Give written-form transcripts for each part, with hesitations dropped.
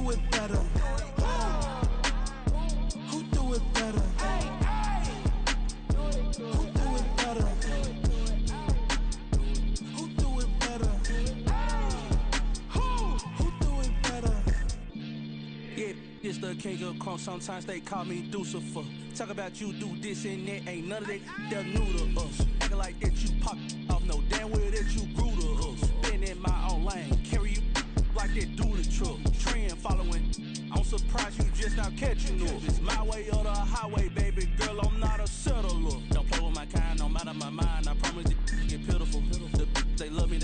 do it better? Who do it better? Who do it better? Who do it better? Who do it better? Yeah, it's the king of crunk. Sometimes they call me Lucifer. Talk about you do this and that. Ain't none of that. They're new to us. Acting like that you pop off. No damn well that you grew to us. Been in my own lane. Carry you like that do the truck. Trend following. I'm surprised you just now catching up. It's my way or the highway, baby girl. I'm not a settler. Don't play with my kind. No matter my mind. I promise it get pitiful. They love me.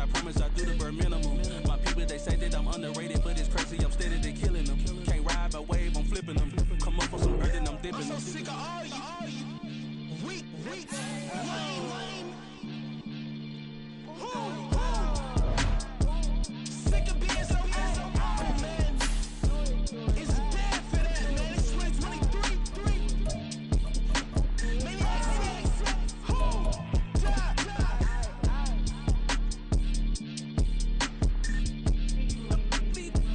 I promise I do the bare minimum. My people, they say that I'm underrated, but it's crazy. I'm steady, they killing them. Can't ride my wave, I'm flipping them. Come up for some earth and I'm dipping them. I'm so sick of all you. Weak, lame. Sick of being so old, man. It's dead for that, man. It's 2023. Maniacs. Who? Die.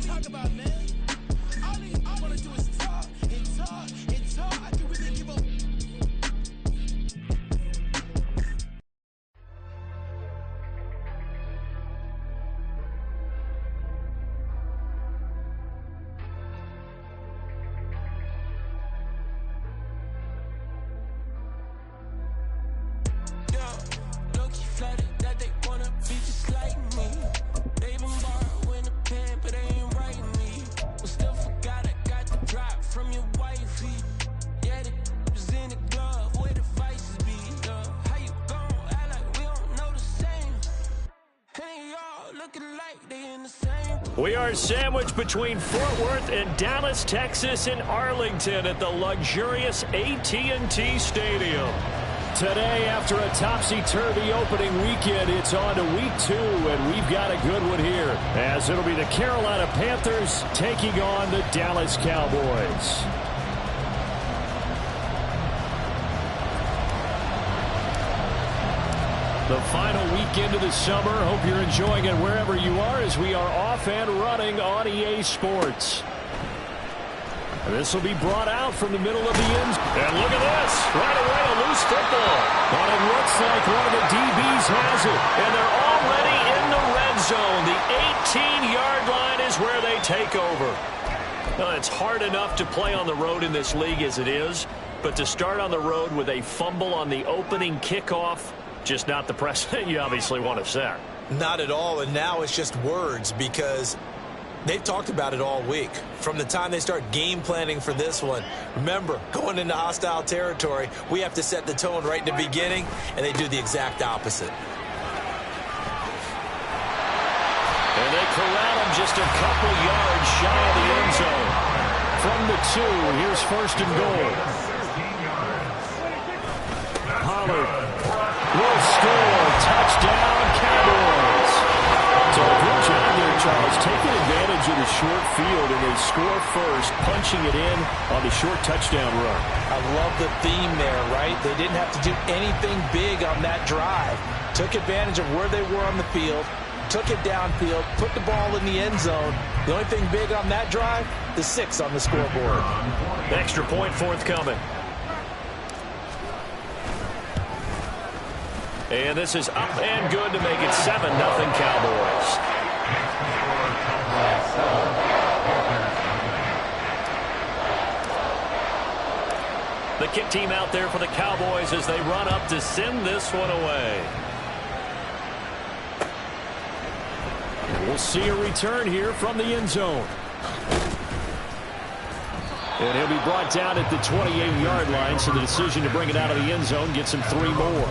Talk about, man. All I wanna do is talk and talk and talk. I can really give up. Low-key flattered that they wanna be just like me. They been borrowing the pen, but they ain't writing me. But still forgot I got the drop from your wifey. Yeah, the was in the glove, where the vices be. How you gon' act like we don't know the same? Hey, y'all looking like they in the same. We are sandwiched between Fort Worth and Dallas, Texas, and Arlington at the luxurious AT&T Stadium. Today, after a topsy-turvy opening weekend, it's on to week 2, and we've got a good one here, as it'll be the Carolina Panthers taking on the Dallas Cowboys. The final weekend of the summer. Hope you're enjoying it wherever you are, as we are off and running on EA Sports. This will be brought out from the middle of the end. And look at this. Right away, a loose football. But it looks like one of the DBs has it. And they're already in the red zone. The 18-yard line is where they take over. Well, it's hard enough to play on the road in this league as it is. But to start on the road with a fumble on the opening kickoff, just not the precedent you obviously want to set. Not at all. And now it's just words, because they've talked about it all week. From the time they start game planning for this one, remember, going into hostile territory, we have to set the tone right in the beginning, and they do the exact opposite. And they corral him just a couple yards shy of the end zone. From the 2, here's first and goal. Pollard will score. Touchdown, Cowboys. So good job there, Charles, taking advantage of the short field, and they score first, punching it in on the short touchdown run. I love the theme there, right? They didn't have to do anything big on that drive. Took advantage of where they were on the field, took it downfield, put the ball in the end zone. The only thing big on that drive, the 6 on the scoreboard. Extra point forthcoming. And this is up and good to make it 7-0 Cowboys. The kick team out there for the Cowboys as they run up to send this one away. We'll see a return here from the end zone. And he'll be brought down at the 28-yard line, so the decision to bring it out of the end zone gets him 3 more.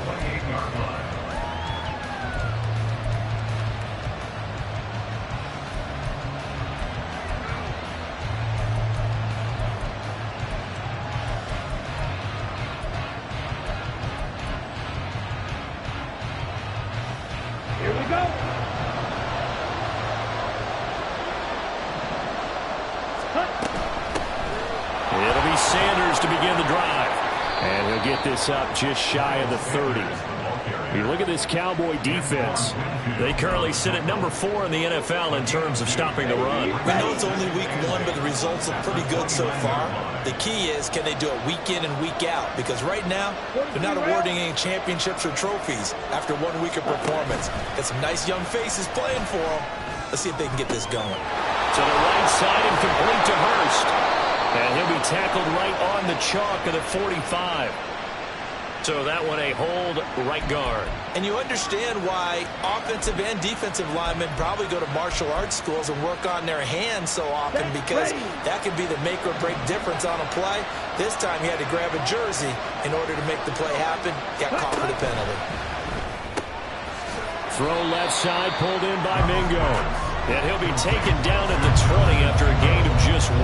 Here we go. It'll be Sanders to begin the drive. And he'll get this up just shy of the 30. You look at this Cowboy defense. They currently sit at number 4 in the NFL in terms of stopping the run. We know it's only week 1, but the results look pretty good so far. The key is, can they do it week in and week out? Because right now, they're not awarding any championships or trophies after 1 week of performance. Got some nice young faces playing for them. Let's see if they can get this going. To the right side and complete to Hurst. And he'll be tackled right on the chalk of the 45. So that one a hold right guard. And you understand why offensive and defensive linemen probably go to martial arts schools and work on their hands so often, because that can be the make or break difference on a play. This time he had to grab a jersey in order to make the play happen. Got caught for the penalty. Throw left side, pulled in by Mingo. And he'll be taken down at the 20 after a gain of just 1.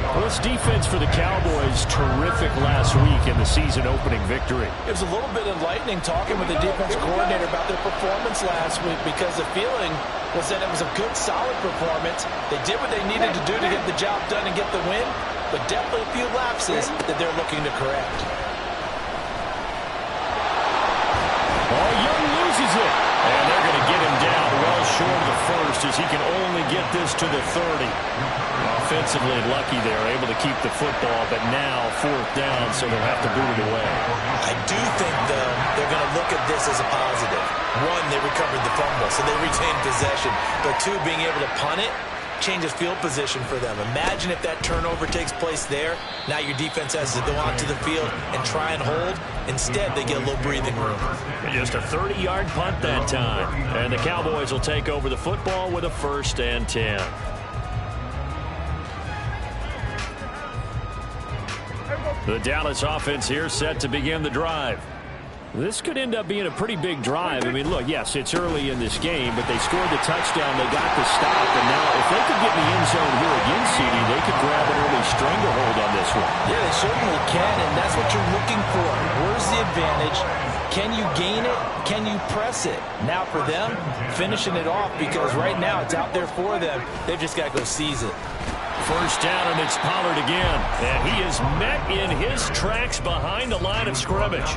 Well, this defense for the Cowboys, terrific last week in the season-opening victory. It was a little bit enlightening talking with the defense coordinator about their performance last week, because the feeling was that it was a good, solid performance. They did what they needed to do to get the job done and get the win, but definitely a few lapses that they're looking to correct. Oh, Young loses it. And they're going to get him down well short of the first, as he can only get this to the 30. Offensively lucky there, able to keep the football, but now 4th down, so they'll have to boot it away. I do think, though, they're going to look at this as a positive. 1, they recovered the fumble, so they retained possession. But 2, being able to punt it changes field position for them. Imagine if that turnover takes place there. Now your defense has to go onto the field and try and hold. Instead, they get a little breathing room. Just a 30-yard punt that time. And the Cowboys will take over the football with a 1st and 10. The Dallas offense here set to begin the drive. This could end up being a pretty big drive. I mean, look, yes, it's early in this game, but they scored the touchdown. They got the stop, and now if they could get in the end zone here again, CD, they could grab an early stranglehold on this one. Yeah, they certainly can, and that's what you're looking for. Where's the advantage? Can you gain it? Can you press it? Now for them, finishing it off, because right now it's out there for them. They've just got to go seize it. 1st down, and it's Pollard again. And he is met in his tracks behind the line of scrimmage.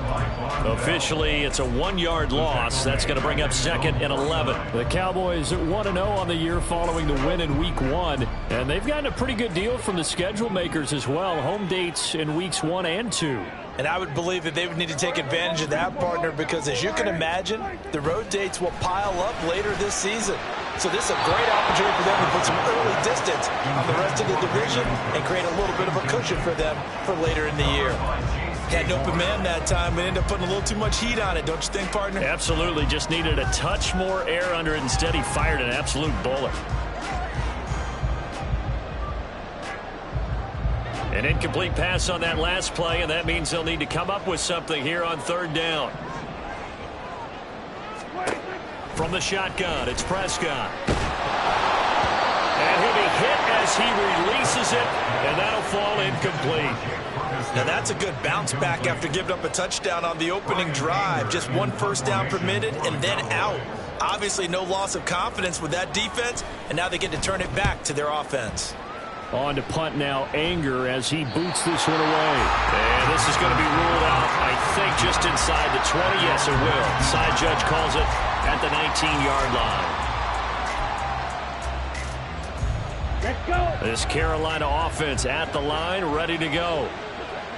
Officially, it's a 1-yard loss. That's going to bring up 2nd and 11. The Cowboys 1-0 on the year following the win in Week 1. And they've gotten a pretty good deal from the schedule makers as well. Home dates in Weeks 1 and 2. And I would believe that they would need to take advantage of that, partner, because as you can imagine, the road dates will pile up later this season. So this is a great opportunity for them to put some early distance on the rest of the division and create a little bit of a cushion for them for later in the year. Had an open man that time, but ended up putting a little too much heat on it, don't you think, partner? Absolutely. Just needed a touch more air under it. Instead, he fired an absolute bullet. An incomplete pass on that last play, and that means they'll need to come up with something here on 3rd down. From the shotgun, it's Prescott. And he'll be hit as he releases it, and that'll fall incomplete. Now that's a good bounce back after giving up a touchdown on the opening drive. Just 1 first down permitted and then out. Obviously no loss of confidence with that defense, and now they get to turn it back to their offense. On to punt now, Anger, as he boots this one away. And this is going to be ruled out, I think, just inside the 20. Yes, it will. Side judge calls it at the 19-yard line. Let's go. This Carolina offense at the line, ready to go.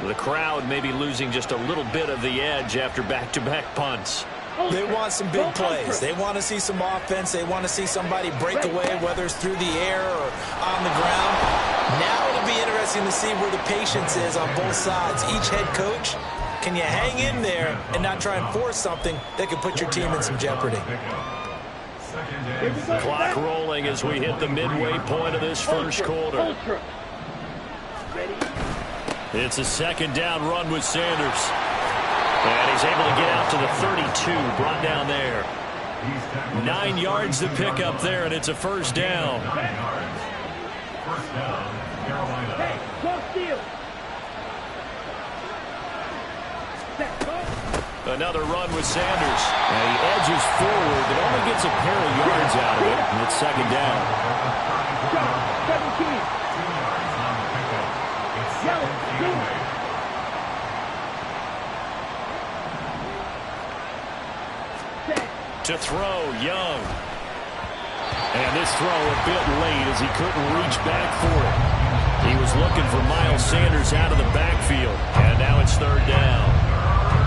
The crowd may be losing just a little bit of the edge after back-to-back punts. They want some big plays. They want to see some offense. They want to see somebody break away, whether it's through the air or on the ground. Now it'll be interesting to see where the patience is on both sides. Each head coach, can you hang in there and not try and force something that could put your team in some jeopardy? Clock rolling as we hit the midway point of this first quarter. It's a 2nd down run with Sanders. And he's able to get out to the 32, brought down there. 9 yards to pick up there, and it's a 1st down. Another run with Sanders. And he edges forward, but only gets a pair of yards out of it. And it's 2nd down. 17. To throw, Young. And this throw a bit late as he couldn't reach back for it. He was looking for Miles Sanders out of the backfield. And now it's third down.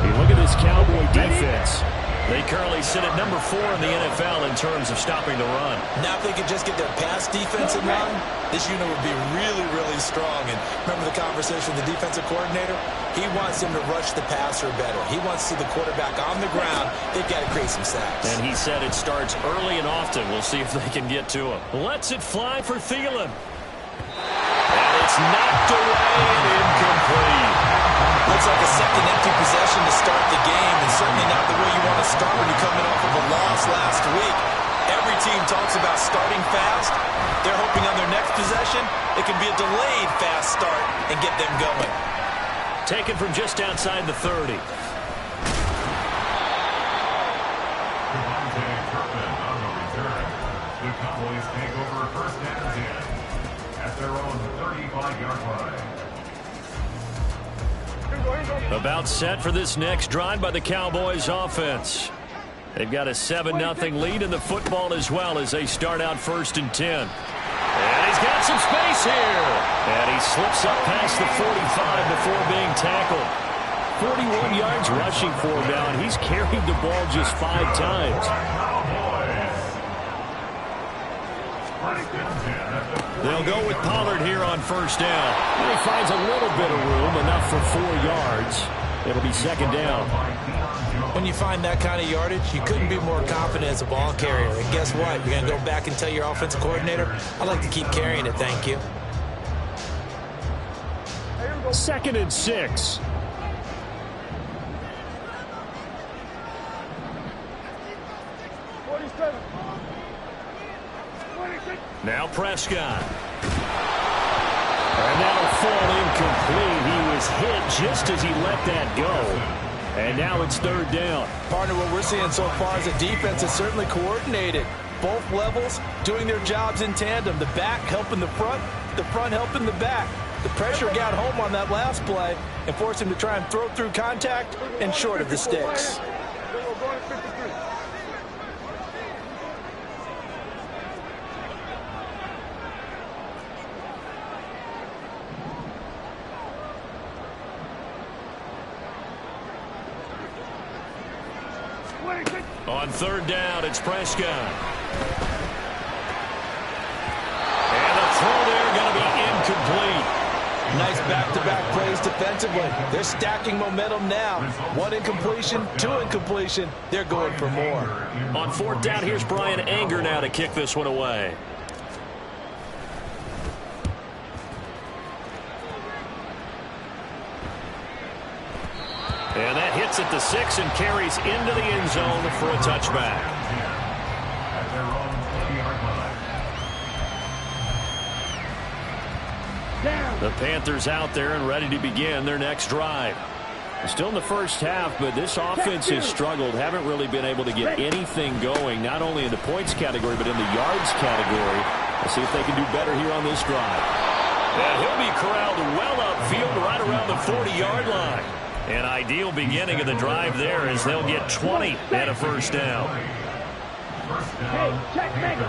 Hey, look at this Cowboy defense. They currently sit at number 4 in the NFL in terms of stopping the run. Now if they could just get their pass defense in line, this unit would be really, really strong. And remember the conversation with the defensive coordinator? He wants them to rush the passer better. He wants to see the quarterback on the ground. They've got to create some sacks. And he said it starts early and often. We'll see if they can get to him. Lets it fly for Thielen. And it's knocked away and incomplete. Looks like a second empty possession to start the game, and certainly not the way you want to start when you're coming off of a loss last week. Every team talks about starting fast. They're hoping on their next possession it can be a delayed fast start and get them going. Taken from just outside the 30. The Cowboys take over first and 10 at their own 35-yard line. About set for this next drive by the Cowboys offense. They've got a 7-0 lead in the football as well as they start out first and 10. And he's got some space here. And he slips up past the 45 before being tackled. 41 yards rushing for him now, and he's carried the ball just 5 times. They'll go with Pollard here on first down. And he finds a little bit of room, enough for 4 yards. It'll be second down. When you find that kind of yardage, you couldn't be more confident as a ball carrier. And guess what? You're going to go back and tell your offensive coordinator, I'd like to keep carrying it, thank you. Second and 6. Now Prescott. And that'll fall incomplete. He was hit just as he let that go. And now it's third down. Partner, what we're seeing so far is a defense that's certainly coordinated. Both levels doing their jobs in tandem. The back helping the front helping the back. The pressure got home on that last play and forced him to try and throw through contact and short of the sticks. On third down, it's Prescott. And the throw there going to be incomplete. Nice back-to-back plays defensively. They're stacking momentum now. 1 incompletion, 2 incompletion. They're going for more. On fourth down, here's Brian Anger now to kick this one away. And that hits at the 6 and carries into the end zone for a touchback. The Panthers out there and ready to begin their next drive. Still in the first half, but this offense has struggled. Haven't really been able to get anything going, not only in the points category, but in the yards category. We'll see if they can do better here on this drive. And he'll be corralled well upfield right around the 40-yard line. An ideal beginning of the drive there as they'll get 20 and a first down. Hey, check Megan.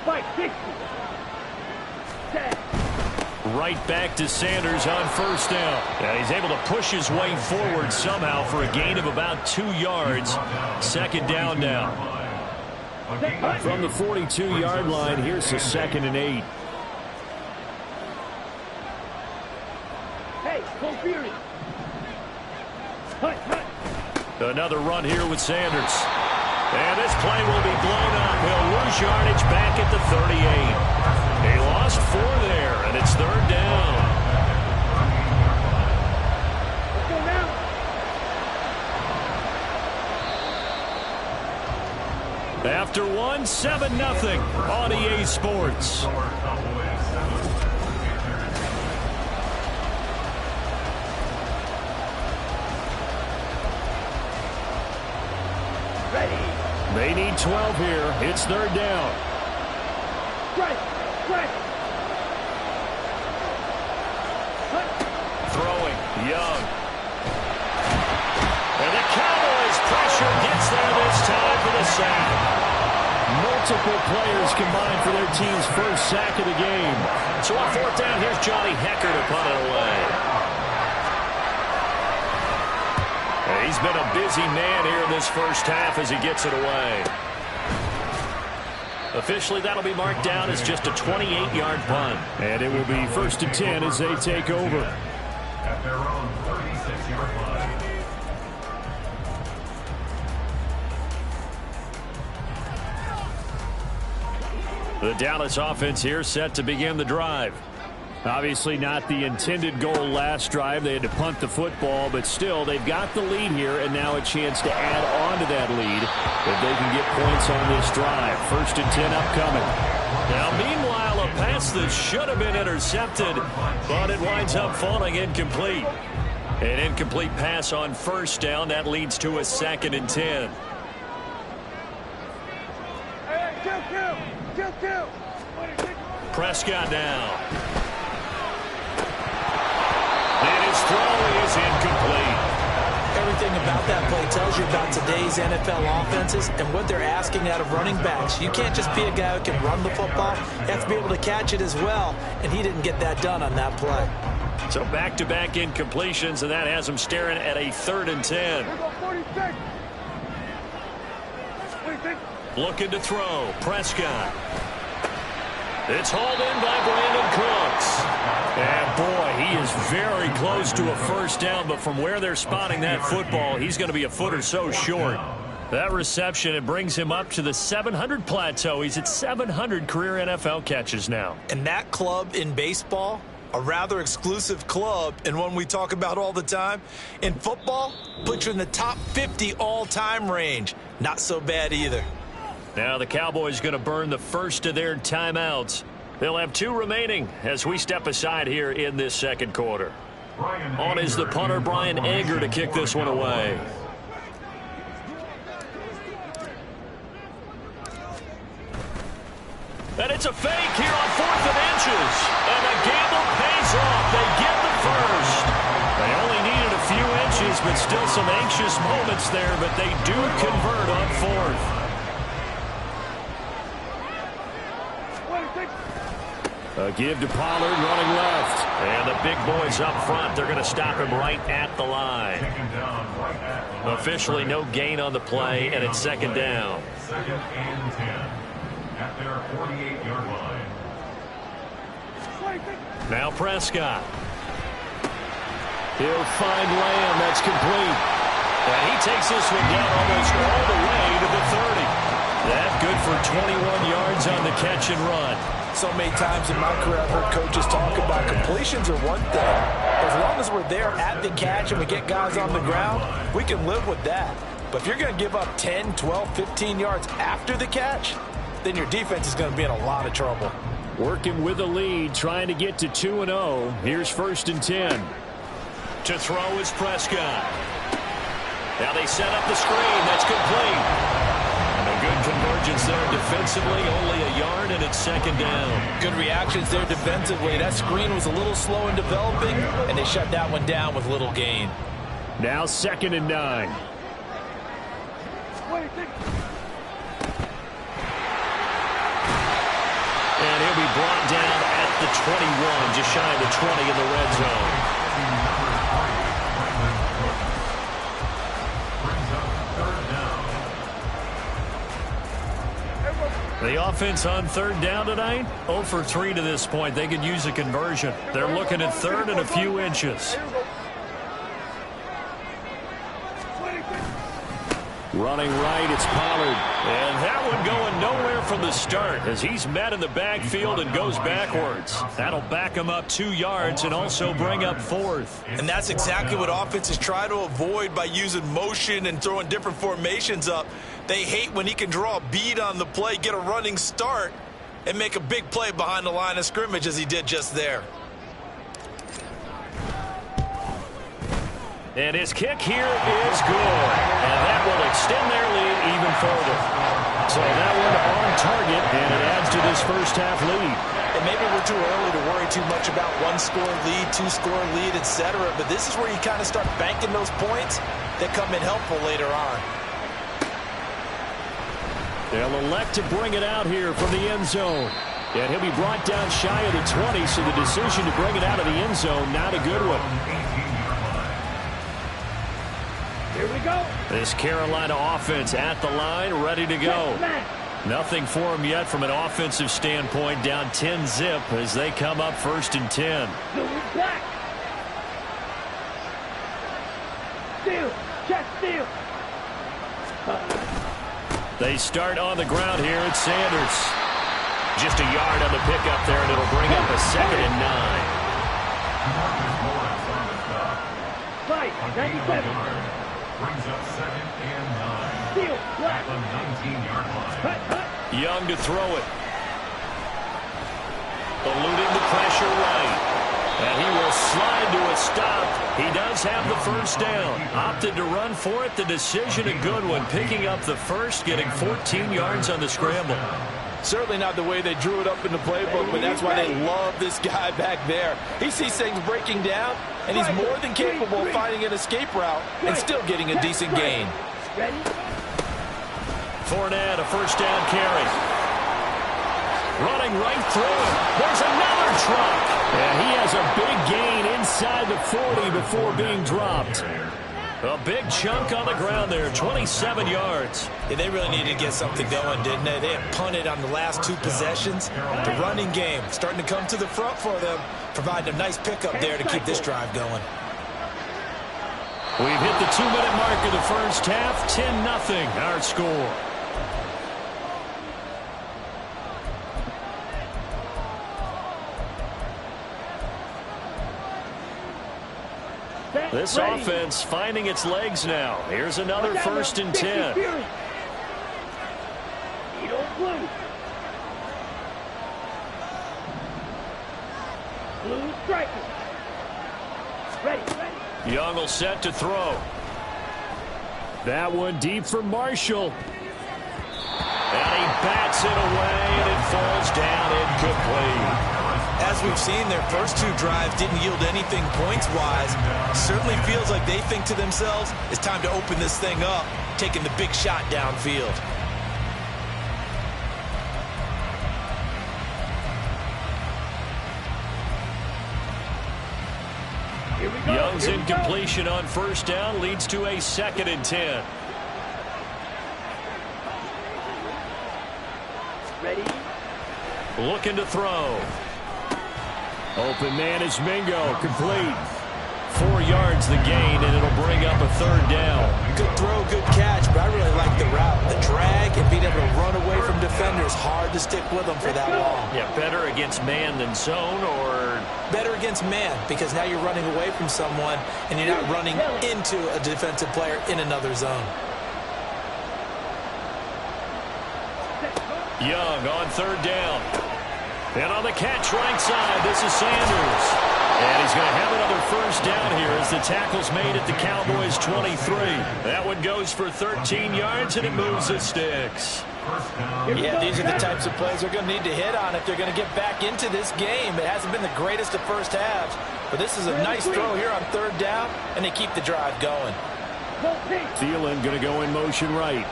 Fight 60. 10. Right back to Sanders on first down. Yeah, he's able to push his way forward somehow for a gain of about 2 yards. Second down now. From the 42-yard line, here's the 2nd and 8. Hey, go Fury. Another run here with Sanders. And this play will be blown up. He'll lose yardage back at the 38. He lost 4 there, and it's third down. Let's go now. After 1, 7-0 on EA Sports. They need 12 here. It's third down. Strike. Young. And the Cowboys pressure gets there this time for the sack. Multiple players combined for their team's first sack of the game. So on fourth down, here's Johnny Hecker to punt it away. He's been a busy man here in this first half as he gets it away. Officially, that'll be marked down as just a 28-yard punt. And it will be 1st and 10 as they take over. At their own 36-yard line. The Dallas offense here set to begin the drive. Obviously not the intended goal last drive. They had to punt the football, but still they've got the lead here and now a chance to add on to that lead if they can get points on this drive. 1st and 10 upcoming. Now, meanwhile, a pass that should have been intercepted, but it winds up falling incomplete. An incomplete pass on 1st down. That leads to a 2nd and 10. Prescott now. And his throw is incomplete. Everything about that play tells you about today's NFL offenses and what they're asking out of running backs. You can't just be a guy who can run the football. You have to be able to catch it as well, and he didn't get that done on that play. So back-to-back incompletions, and that has him staring at a 3rd and 10. Looking to throw. Prescott. It's hauled in by Brandon Cooks. And boy, he is very close to a 1st down, but from where they're spotting that football, he's going to be a foot or so short. That reception, it brings him up to the 700 plateau. He's at 700 career NFL catches now. And that club in baseball, a rather exclusive club and one we talk about all the time. In football, puts you in the top 50 all-time range. Not so bad either. Now the Cowboys going to burn the first of their timeouts. They'll have 2 remaining as we step aside here in this 2nd quarter. On is the punter, Brian Egger, to kick this one away. And it's a fake here on 4th and inches. And the gamble pays off. They get the first. They only needed a few inches, but still some anxious moments there, but they do convert on 4th. A give to Pollard running left. And the big boys up front, they're going to stop him right at the line. Officially no gain on the play, and it's 2nd down. 2nd and 10 at their 48-yard line. Now Prescott. He'll find Lamb. That's complete. And he takes this one down almost all the way to the 30. That good for 21 yards on the catch and run. So many times in my career I've heard coaches talk about completions are one thing. As long as we're there at the catch and we get guys on the ground, we can live with that. But if you're going to give up 10, 12, 15 yards after the catch, then your defense is going to be in a lot of trouble. Working with the lead, trying to get to 2-0. Here's 1st and 10. To throw is Prescott. Now they set up the screen. That's complete. A good convergence there defensively, only a yard, and it's 2nd down. Good reactions there defensively. That screen was a little slow in developing, and they shut that one down with little gain. Now 2nd and 9. And he'll be brought down at the 21, just shy of the 20 in the red zone. The offense on 3rd down tonight, 0 for 3 to this point. They could use a conversion. They're looking at 3rd and a few inches. Running right, it's Pollard. And that one going nowhere from the start as he's met in the backfield and goes backwards. That'll back him up 2 yards and also bring up 4th. And that's exactly what offenses try to avoid by using motion and throwing different formations up. They hate when he can draw a bead on the play, get a running start, and make a big play behind the line of scrimmage as he did just there. And his kick here is good. And that will extend their lead even further. So that one on target, and it adds to this first half lead. And maybe we're too early to worry too much about one-score lead, two-score lead, etc. But this is where you kind of start banking those points that come in helpful later on. They'll elect to bring it out here from the end zone. And he'll be brought down shy of the 20, so the decision to bring it out of the end zone, not a good one. Here we go. This Carolina offense at the line, ready to go. Nothing for them yet from an offensive standpoint, down 10-zip as they come up 1st and 10. Back. Steal. Check steal. They start on the ground here at Sanders. Just a yard on the pickup there, and it'll bring up a 2nd and 9. Fight. 97. Brings up 2nd and 9. Steal. Black. At the 19-yard line. Young to throw it. Eluding the pressure right. And he will slide to a stop. He does have the first down. Opted to run for it. The decision a good one. Picking up the first, getting 14 yards on the scramble. Certainly not the way they drew it up in the playbook, but that's why they love this guy back there. He sees things breaking down, and he's more than capable of finding an escape route and still getting a decent gain. Ready? Fournette, a first down carry. Running right through him. There's another truck. And he has a big gain inside the 40 before being dropped. A big chunk on the ground there, 27 yards. Yeah, they really needed to get something going, didn't they? They had punted on the last 2 possessions. The running game starting to come to the front for them, providing a nice pickup there to keep this drive going. We've hit the 2-minute mark of the first half, 10-0 our score. This offense finding its legs now. Here's another 1st and 10. Blue striker. Ready. Young will set to throw. That one deep for Marshall. And he bats it away, and it falls down incomplete. As we've seen, their first 2 drives didn't yield anything points-wise. Certainly feels like they think to themselves, it's time to open this thing up, taking the big shot downfield. Young's incompletion on first down leads to a 2nd and 10. Ready? Looking to throw. Open man is Mingo, complete. 4 yards the gain, and it'll bring up a 3rd down. Good throw, good catch, but I really like the route. The drag and being able to run away from defenders, hard to stick with them for that long. Yeah, better against man than zone, or better against man, because now you're running away from someone and you're not running into a defensive player in another zone. Young on 3rd down. And on the catch right side, this is Sanders. And he's going to have another first down here as the tackle's made at the Cowboys' 23. That one goes for 13 yards, and it moves the sticks. Yeah, these are the types of plays they're going to need to hit on if they're going to get back into this game. It hasn't been the greatest of first halves, but this is a nice throw here on 3rd down, and they keep the drive going. Thielen going to go in motion right.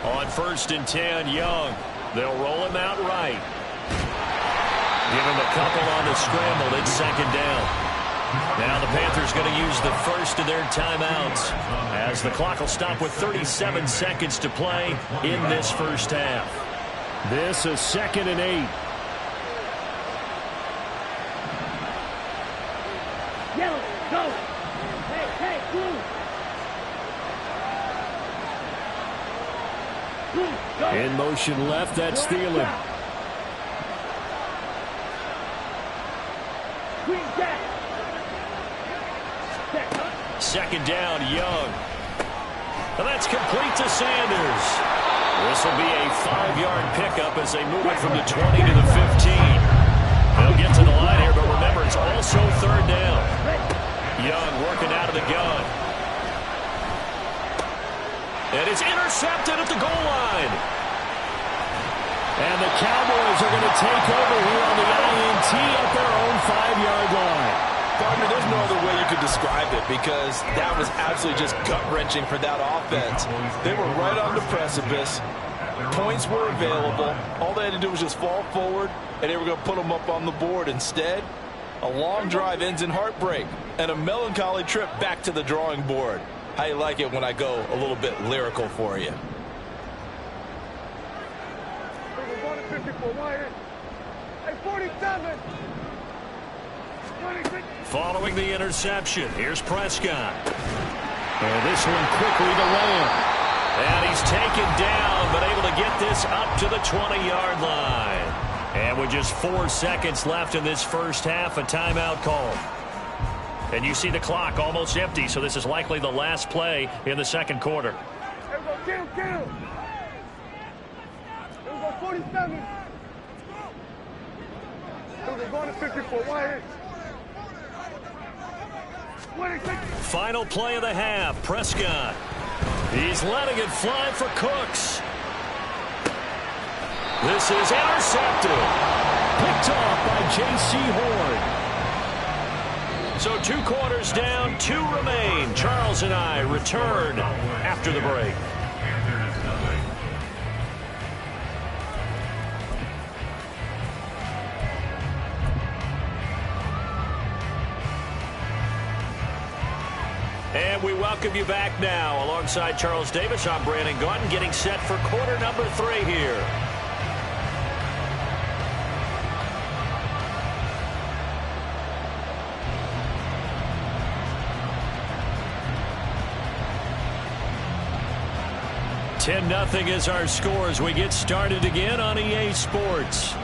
On 1st and 10, Young. They'll roll him out right. Give him a couple on the scramble. It's 2nd down. Now the Panthers going to use the first of their timeouts as the clock will stop with 37 seconds to play in this first half. This is 2nd and 8. Yellow, go. Hey, blue. In motion left, that's Thielen. Second down, Young. And that's complete to Sanders. This will be a 5-yard pickup as they move it from the 20 to the 15. They'll get to the line It's also third down. Young working out of the gun. And it's intercepted at the goal line. And the Cowboys are going to take over here on the INT at their own 5-yard line. Partner, there's no other way you could describe it because that was absolutely just gut-wrenching for that offense. They were right on the precipice. Points were available. All they had to do was just fall forward, and they were going to put them up on the board. Instead, a long drive ends in heartbreak and a melancholy trip back to the drawing board. How you like it when I go a little bit lyrical for you? Following the interception, here's Prescott. And this one quickly to Lamb. And he's taken down, but able to get this up to the 20-yard line. And with just 4 seconds left in this first half, a timeout call. And you see the clock almost empty, so this is likely the last play in the second quarter. Here we go, 47. Here we go, going to 54. Why? Final play of the half, Prescott. He's letting it fly for Cooks. This is intercepted. Picked off by J.C. Horn. So 2 quarters down, 2 remain. Charles and I return after the break. And we welcome you back now. Alongside Charles Davis, I'm Brandon Gaudin, getting set for quarter number 3 here. $10-0 is our score as we get started again on EA Sports.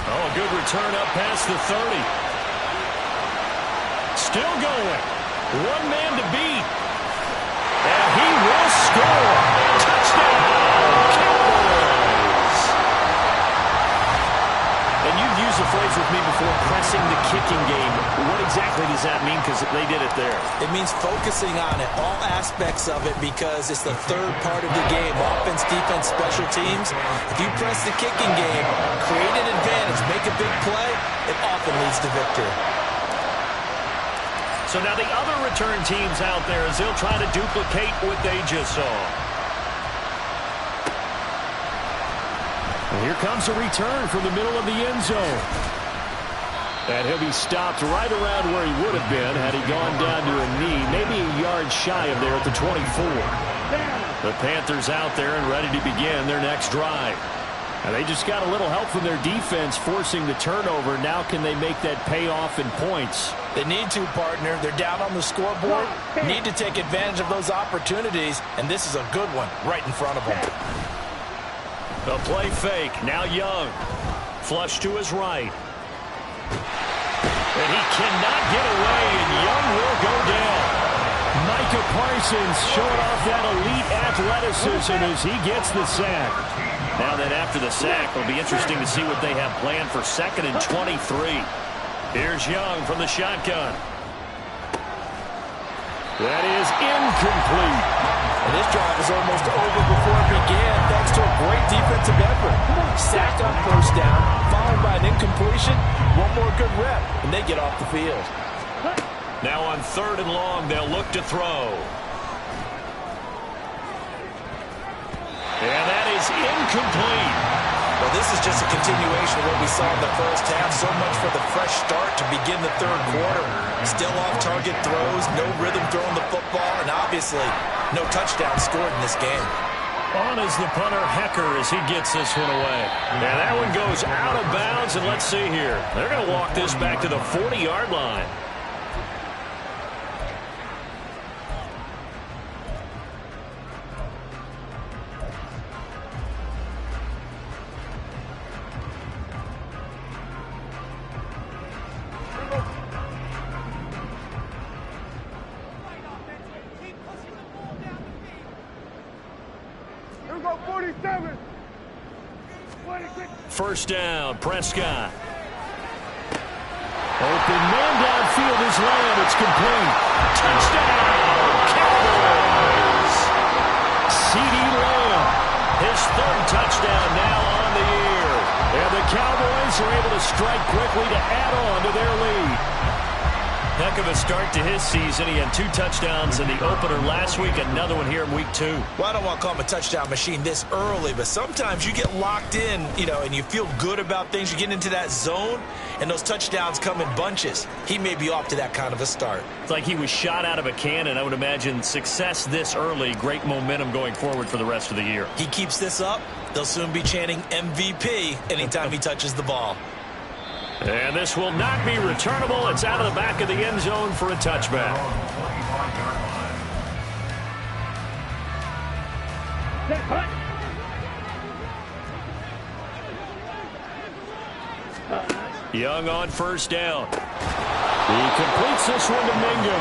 Oh, a good return up past the 30. Still going. 1 man to beat. And he will score. Touchdown, Cowboys. And you've used the phrase with me before, pressing the kicking game. What exactly does that mean? Because they did it there. It means focusing on it, all aspects of it, because it's the third part of the game. Offense, defense, special teams. If you press the kicking game, create an advantage, make a big play, it often leads to victory. So now the other return teams out there as they'll try to duplicate what they just saw. And here comes a return from the middle of the end zone. And he'll be stopped right around where he would have been had he gone down to a knee, maybe a yard shy of there at the 24. The Panthers out there and ready to begin their next drive. And they just got a little help from their defense forcing the turnover. Now can they make that pay off in points? They need to, partner. They're down on the scoreboard. Need to take advantage of those opportunities, and this is a good one right in front of them. A play fake. Now Young. Flush to his right. And he cannot get away, and Young will go down. Micah Parsons showing off that elite athleticism as he gets the sack. Now then after the sack, it'll be interesting to see what they have planned for 2nd and 23. Here's Young from the shotgun. That is incomplete. And this drive is almost over before it began, thanks to a great defensive effort. Sacked on first down, followed by an incompletion. One more good rep, and they get off the field. Now on 3rd and long, they'll look to throw. And that is incomplete. Well, this is just a continuation of what we saw in the first half. So much for the fresh start to begin the 3rd quarter. Still off-target throws, no rhythm throwing the football, and obviously no touchdown scored in this game. On is the punter, Hecker, as he gets this one away. And that one goes out of bounds, and let's see here. They're going to walk this back to the 40-yard line. First down, Prescott. Open man downfield is Lamb. It's complete. Touchdown, Cowboys. C.D. Lamb, his third touchdown now on the year. And the Cowboys are able to strike quickly to add on to their lead. Heck of a start to his season. He had 2 touchdowns in the opener last week, another one here in week 2. Well, I don't want to call him a touchdown machine this early, but sometimes you get locked in, and you feel good about things. You get into that zone, and those touchdowns come in bunches. He may be off to that kind of a start. It's like he was shot out of a cannon. I would imagine success this early, great momentum going forward for the rest of the year. He keeps this up, they'll soon be chanting MVP anytime he touches the ball. And this will not be returnable. It's out of the back of the end zone for a touchback. Young on first down. He completes this one to Mingo.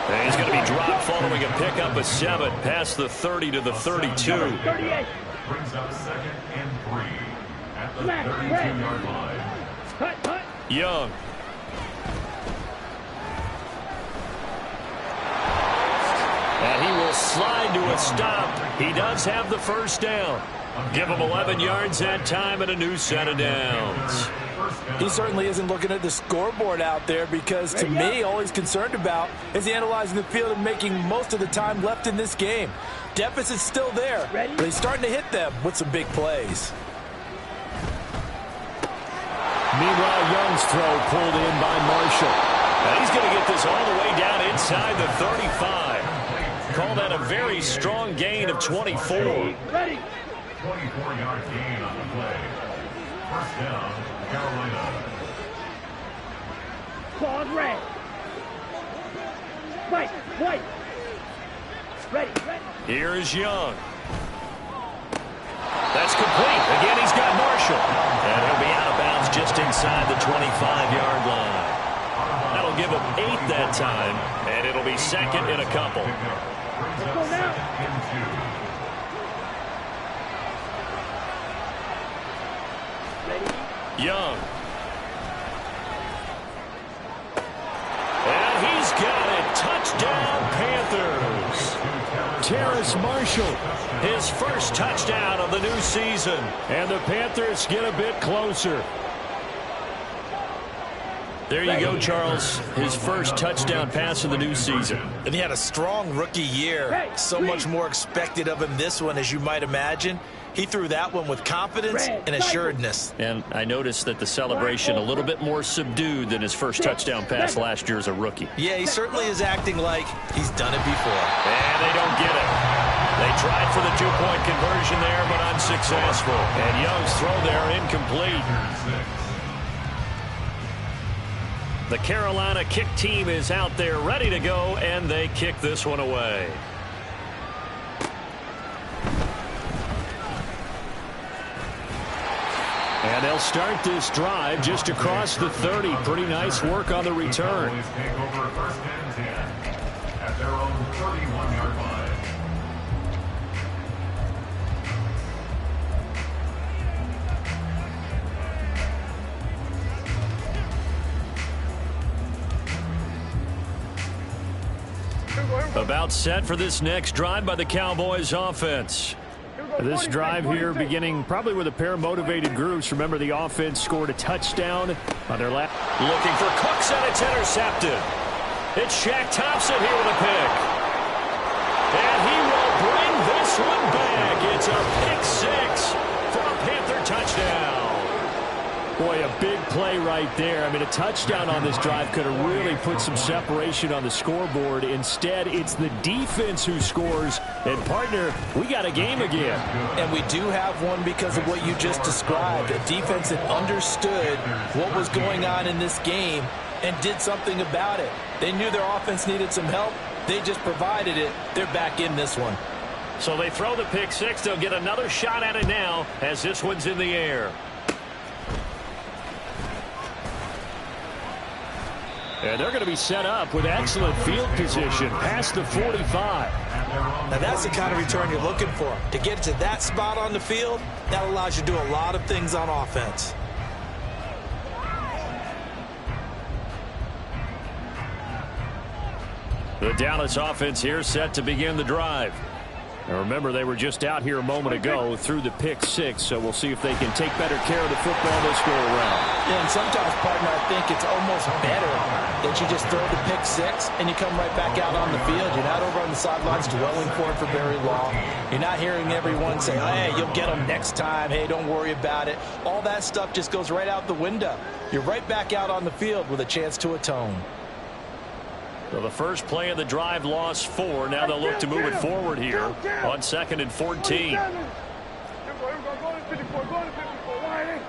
And he's going to be dropped following a pickup of 7 past the 30 to the 32. Brings up 2nd and 3 at the 32-yard line. Young. And he will slide to a stop. He does have the first down. Give him 11 yards that time and a new set of downs. He certainly isn't looking at the scoreboard out there because, to me, all he's concerned about is analyzing the field and making most of the time left in this game. Deficit's still there, but he's starting to hit them with some big plays. Meanwhile, Young's throw pulled in by Marshall. And he's going to get this all the way down inside the 35. Call that a very strong gain of 24. 24-yard gain on the play. First down, Carolina. Claude red. White. Ready. Here is Young. That's complete. Again, he's got Marshall. And he'll be out of bounds just inside the 25-yard line. That'll give him 8 that time, and it'll be second in a couple. Let's go now. Young. And he's got it. Touchdown, Panthers. Terrace Marshall, his first touchdown of the new season. And the Panthers get a bit closer. There you go, Charles. His first touchdown pass of the new season. And he had a strong rookie year. So much more expected of him this one, as you might imagine. He threw that one with confidence and assuredness. And I noticed that the celebration a little bit more subdued than his first touchdown pass last year as a rookie. Yeah, he certainly is acting like he's done it before. And they don't get it. They tried for the 2-point conversion there, but unsuccessful. And Young's throw there incomplete. The Carolina kick team is out there ready to go, and they kick this one away. And they'll start this drive just across the 30. Pretty nice work on the return. Cowboys take over first and 10 at their own 31-yard line. About set for this next drive by the Cowboys offense. This drive here beginning probably with a pair of motivated groups. Remember, the offense scored a touchdown on their last. Looking for Cooks, and it's intercepted. It's Shaq Thompson here with a pick. And he will bring this one back. It's a pick 6 for a Panther touchdown. Boy, a big play right there. I mean, a touchdown on this drive could have really put some separation on the scoreboard. Instead, it's the defense who scores. And, partner, we got a game again. And we do have one because of what you just described. A defense that understood what was going on in this game and did something about it. They knew their offense needed some help. They just provided it. They're back in this one. So they throw the pick 6. They'll get another shot at it now as this one's in the air. And they're going to be set up with excellent field position past the 45. Now that's the kind of return you're looking for. To get to that spot on the field, that allows you to do a lot of things on offense. The Dallas offense here set to begin the drive. Now remember, they were just out here a moment ago through the pick 6, so we'll see if they can take better care of the football this go around. Yeah, and sometimes, partner, I think it's almost better that you just throw the pick 6 and you come right back out on the field. You're not over on the sidelines dwelling for it for very long. You're not hearing everyone say, hey, you'll get them next time. Hey, don't worry about it. All that stuff just goes right out the window. You're right back out on the field with a chance to atone. So the first play of the drive lost 4. Now they'll look to move it forward here on 2nd and 14. Here we go. Go to 54. Go to 54. Wide in.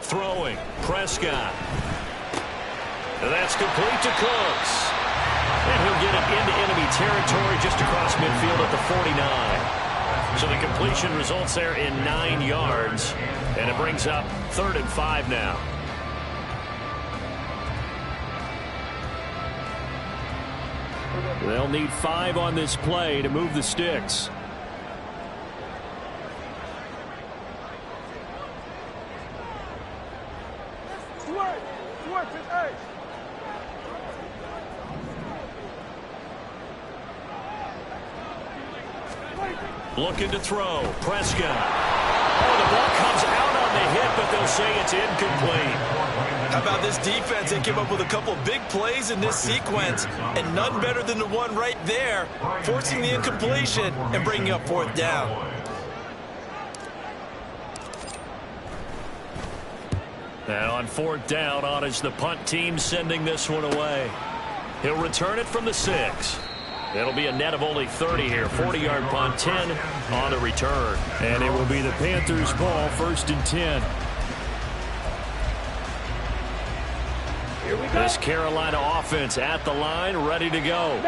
Throwing, Prescott. That's complete to Cooks. And he'll get it into enemy territory just across midfield at the 49. So the completion results there in 9 yards. And it brings up 3rd and 5 now. They'll need 5 on this play to move the sticks. Looking to throw. Prescott. Oh, the ball comes out on the hit, but they'll say it's incomplete. How about this defense? They came up with a couple of big plays in this sequence, and none better than the one right there, forcing the incompletion and bringing up 4th down. And on 4th down, on is the punt team sending this one away. He'll return it from the 6. It'll be a net of only 30 here. 40-yard punt, 10 on the return. And it will be the Panthers' ball, 1st and 10. This Carolina offense at the line, ready to go.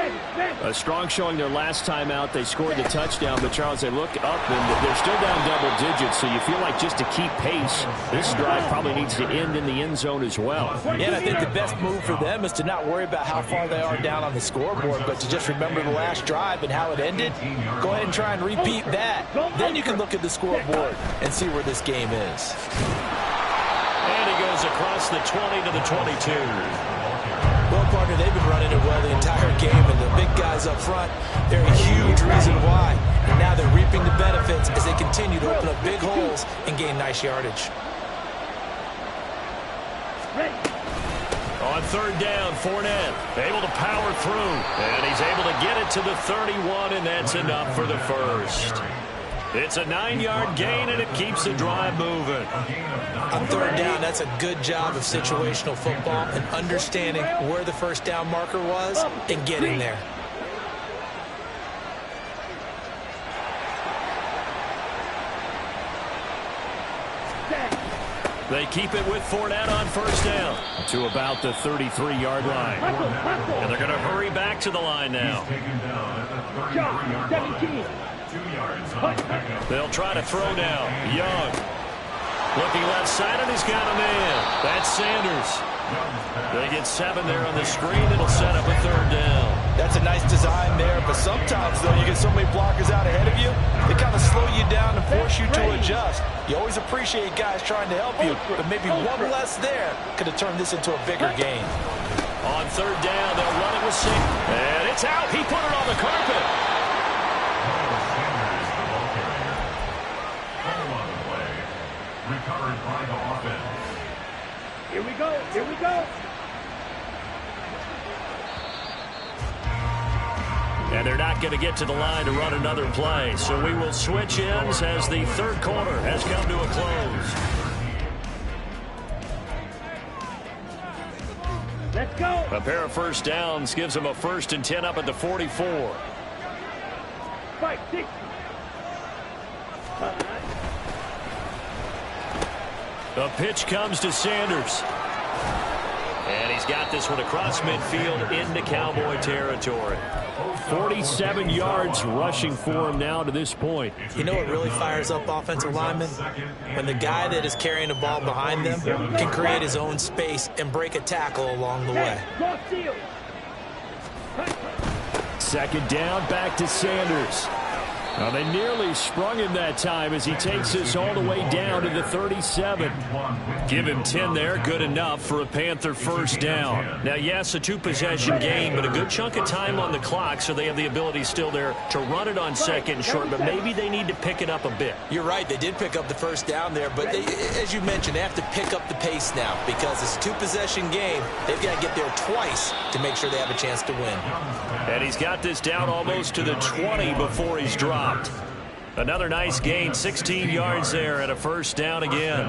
A strong showing their last time out. They scored the touchdown, but Charles, they look up and they're still down double digits, so you feel like just to keep pace, this drive probably needs to end in the end zone as well. Yeah, and I think the best move for them is to not worry about how far they are down on the scoreboard, but to just remember the last drive and how it ended. Go ahead and try and repeat that. Then you can look at the scoreboard and see where this game is. And he goes across the 20 to the 22. Well, partner, they've been running it well the entire game, and the big guys up front, they're a huge reason why. And now they're reaping the benefits as they continue to open up big holes and gain nice yardage. On 3rd down, Fournette able to power through, and he's able to get it to the 31, and that's enough for the first. It's a 9-yard gain, and it keeps the drive moving. On 3rd down, that's a good job of situational football and understanding where the first down marker was and getting there. They keep it with Fournette on 1st down to about the 33-yard line. And they're going to hurry back to the line now. 17. They'll try to throw now. Young. Looking left side, and he's got a man. That's Sanders. They get 7 there on the screen. It'll set up a 3rd down. That's a nice design there, but sometimes, though, you get so many blockers out ahead of you, they kind of slow you down and force you to adjust. You always appreciate guys trying to help you, but maybe one less there could have turned this into a bigger game. On 3rd down, they'll run it with 6. And it's out. He put it on the carpet. Recovered by the offense. Here we go. Here we go. And they're not going to get to the line to run another play. So we will switch ends as the 3rd quarter has come to a close. Let's go. A pair of 1st downs gives them a 1st and 10 up at the 44. 5, 6. The pitch comes to Sanders. And he's got this one across midfield into Cowboy territory. 47 yards rushing for him now to this point. You know what really fires up offensive linemen? When the guy that is carrying the ball behind them can create his own space and break a tackle along the way. Second down, back to Sanders. Well, they nearly sprung him that time as he takes this all the way down to the 37. Give him 10 there, good enough for a Panther first down. Now, yes, a two-possession game, but a good chunk of time on the clock, so they have the ability still there to run it on second and short, but maybe they need to pick it up a bit. You're right, they did pick up the first down there, but they, as you mentioned, they have to pick up the pace now because it's a two-possession game. They've got to get there twice to make sure they have a chance to win. And he's got this down almost to the 20 before he's dropped. Another nice gain, 16 yards there and a first down again.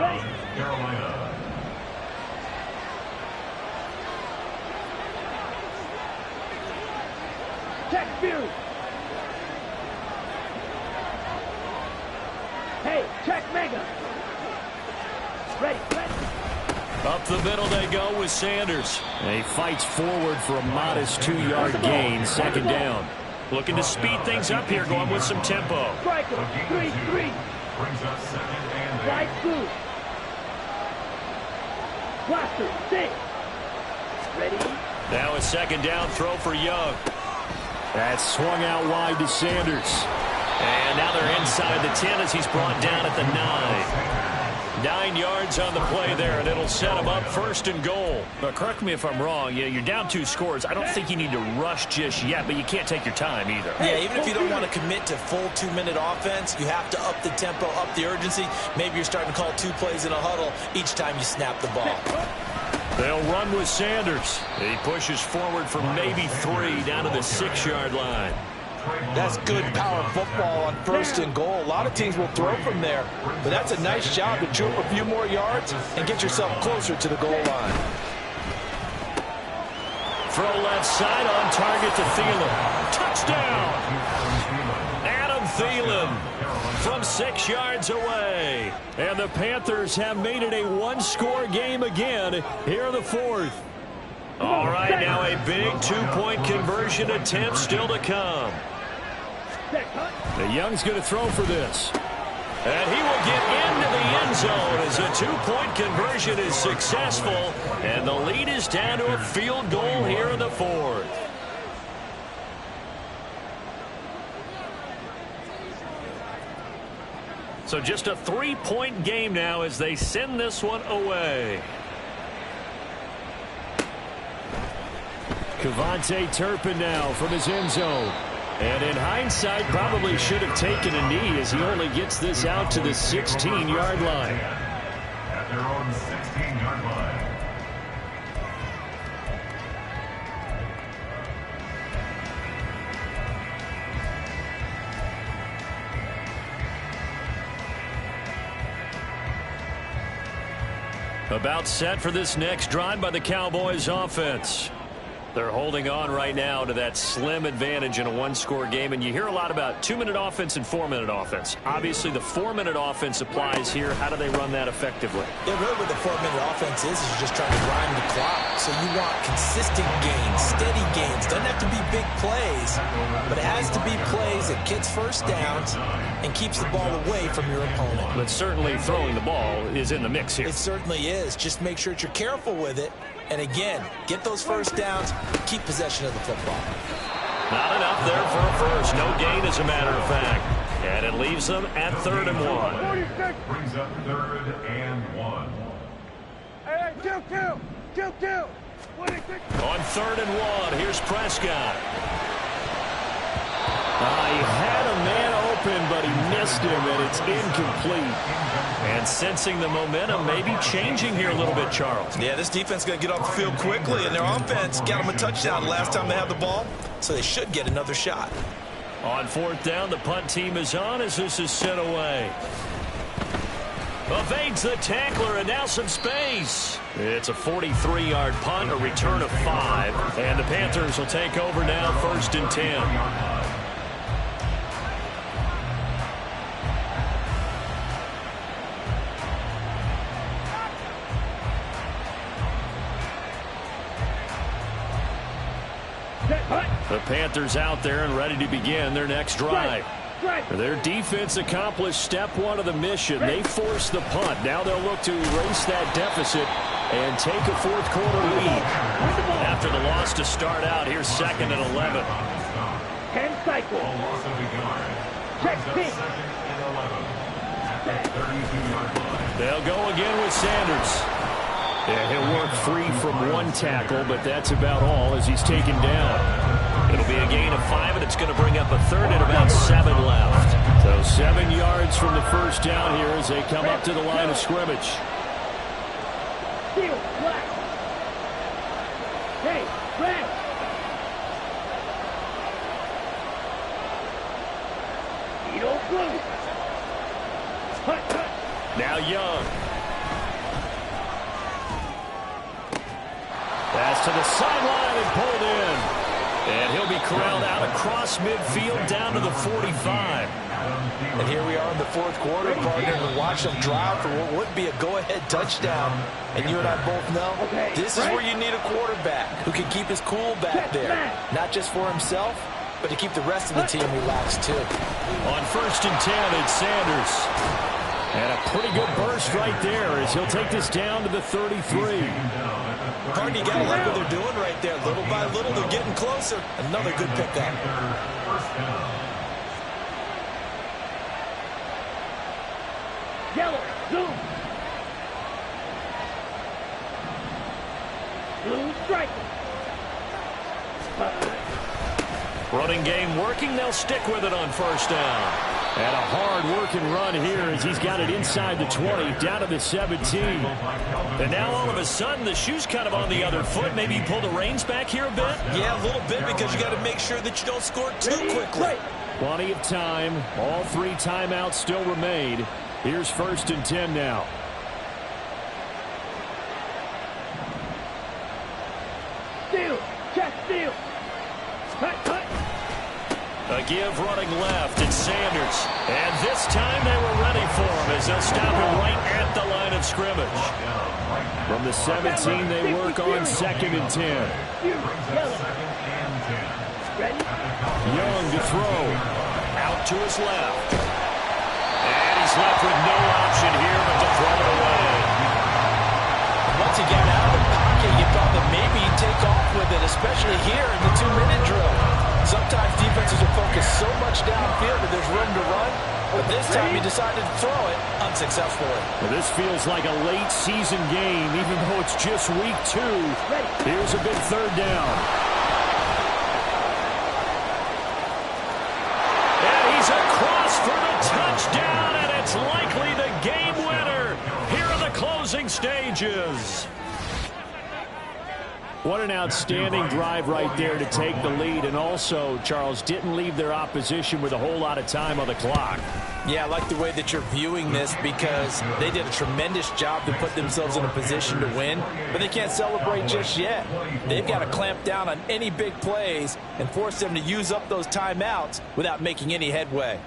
Check view. Hey, check mega. Ready. Up the middle they go with Sanders. And he fights forward for a modest 2-yard gain, second down. Looking to speed things up here, going with some tempo. Striker, 3-3. Brings up 2nd and 8. Right through. Blaster, 6. Ready. Now a second down throw for Young. That's swung out wide to Sanders. And now they're inside the 10 as he's brought down at the 9. 9 yards on the play there, and it'll set him up first and goal. But correct me if I'm wrong. Yeah, you're down 2 scores. I don't think you need to rush just yet, but you can't take your time either. Yeah, even if you don't want to commit to full 2-minute offense, you have to up the tempo, up the urgency. Maybe you're starting to call 2 plays in a huddle each time you snap the ball. They'll run with Sanders. He pushes forward for maybe 3 down to the 6-yard line. That's good power football on first and goal. A lot of teams will throw from there, but that's a nice job to chew up a few more yards and get yourself closer to the goal line. Throw left side on target to Thielen. Touchdown! Adam Thielen from 6 yards away. And the Panthers have made it a 1-score game again here in the 4th. All right, now a big 2-point conversion attempt still to come. The Young's going to throw for this. And he will get into the end zone as a 2-point conversion is successful. And the lead is down to a field goal here in the 4th. So just a 3-point game now as they send this one away. Kevontae Turpin now from his end zone. And in hindsight, probably should have taken a knee as he only gets this out to the 16-yard line. At their own 16-yard line. About set for this next drive by the Cowboys offense. They're holding on right now to that slim advantage in a 1-score game, and you hear a lot about 2-minute offense and 4-minute offense. Obviously, the 4-minute offense applies here. How do they run that effectively? Yeah, really what the 4-minute offense is you're just trying to grind the clock. So you want consistent gains, steady gains. Doesn't have to be big plays, but it has to be plays that gets first downs and keeps the ball away from your opponent. But certainly throwing the ball is in the mix here. It certainly is. Just make sure that you're careful with it. And again, get those first downs, keep possession of the football. Not enough there for a first. No gain, as a matter of fact. And it leaves them at 3rd and 1. Brings up 3rd and 1. Hey, kill. 26. On 3rd and 1, here's Prescott. He had a man open, but he missed him, and it's incomplete. And sensing the momentum maybe changing here a little bit, Charles. Yeah, this defense is going to get off the field quickly, and their offense got them a touchdown the last time they had the ball, so they should get another shot. On 4th down, the punt team is on as this is sent away. Evades the tackler, and now some space. It's a 43-yard punt, a return of 5, and the Panthers will take over now 1st and 10. The Panthers out there and ready to begin their next drive. Their defense accomplished step one of the mission. They forced the punt. Now they'll look to erase that deficit and take a fourth quarter lead. After the loss to start out, here's 2nd and 11. 10 cycles. Check pitch. They'll go again with Sanders. Yeah, he'll work free from one tackle, but that's about all as he's taken down. It'll be a gain of 5, and it's going to bring up a third and about 7 left. So 7 yards from the first down here as they come up to the line of scrimmage. Steal, black. Hey, red. Edo blue. Hut. Now Young. Pass to the sideline and pulled in. And he'll be corralled out across midfield down to the 45. And here we are in the fourth quarter, partner, and watch them drive for what would be a go-ahead touchdown. And you and I both know this is where you need a quarterback who can keep his cool back there. Not just for himself, but to keep the rest of the team relaxed, too. On 1st and 10, it's Sanders. And a pretty good burst right there as he'll take this down to the 33. Harden, you gotta like what they're doing right there. Little by little, they're getting closer. Another good pickup. Yellow, zoom. Blue striker. Running game working. They'll stick with it on 1st down. And a hard-working run here as he's got it inside the 20, down to the 17. And now all of a sudden the shoe's kind of on the other foot. Maybe you pull the reins back here a bit? Yeah, a little bit because you got to make sure that you don't score too quickly. Plenty of time. All 3 timeouts still remain. Here's 1st and 10 now. Steal, check steal. Hut. A give running left, it's Sanders. And this time they were ready for him as they'll stop him right at the line of scrimmage. From the 17, they work on 2nd and 10. Young to throw. Out to his left. And he's left with no option here but to throw it away. Once he got out of the pocket, you thought that maybe he'd take off with it, especially here in the 2-minute drill. Sometimes defenses will focus so much downfield that there's room to run, but this time he decided to throw it unsuccessfully. Well, this feels like a late season game, even though it's just week 2. Here's a big 3rd down. And he's across for the touchdown, and it's likely the game winner here in the closing stages. What an outstanding drive right there to take the lead. And also, Charles, didn't leave their opposition with a whole lot of time on the clock. Yeah, I like the way that you're viewing this because they did a tremendous job to put themselves in a position to win, but they can't celebrate just yet. They've got to clamp down on any big plays and force them to use up those timeouts without making any headway.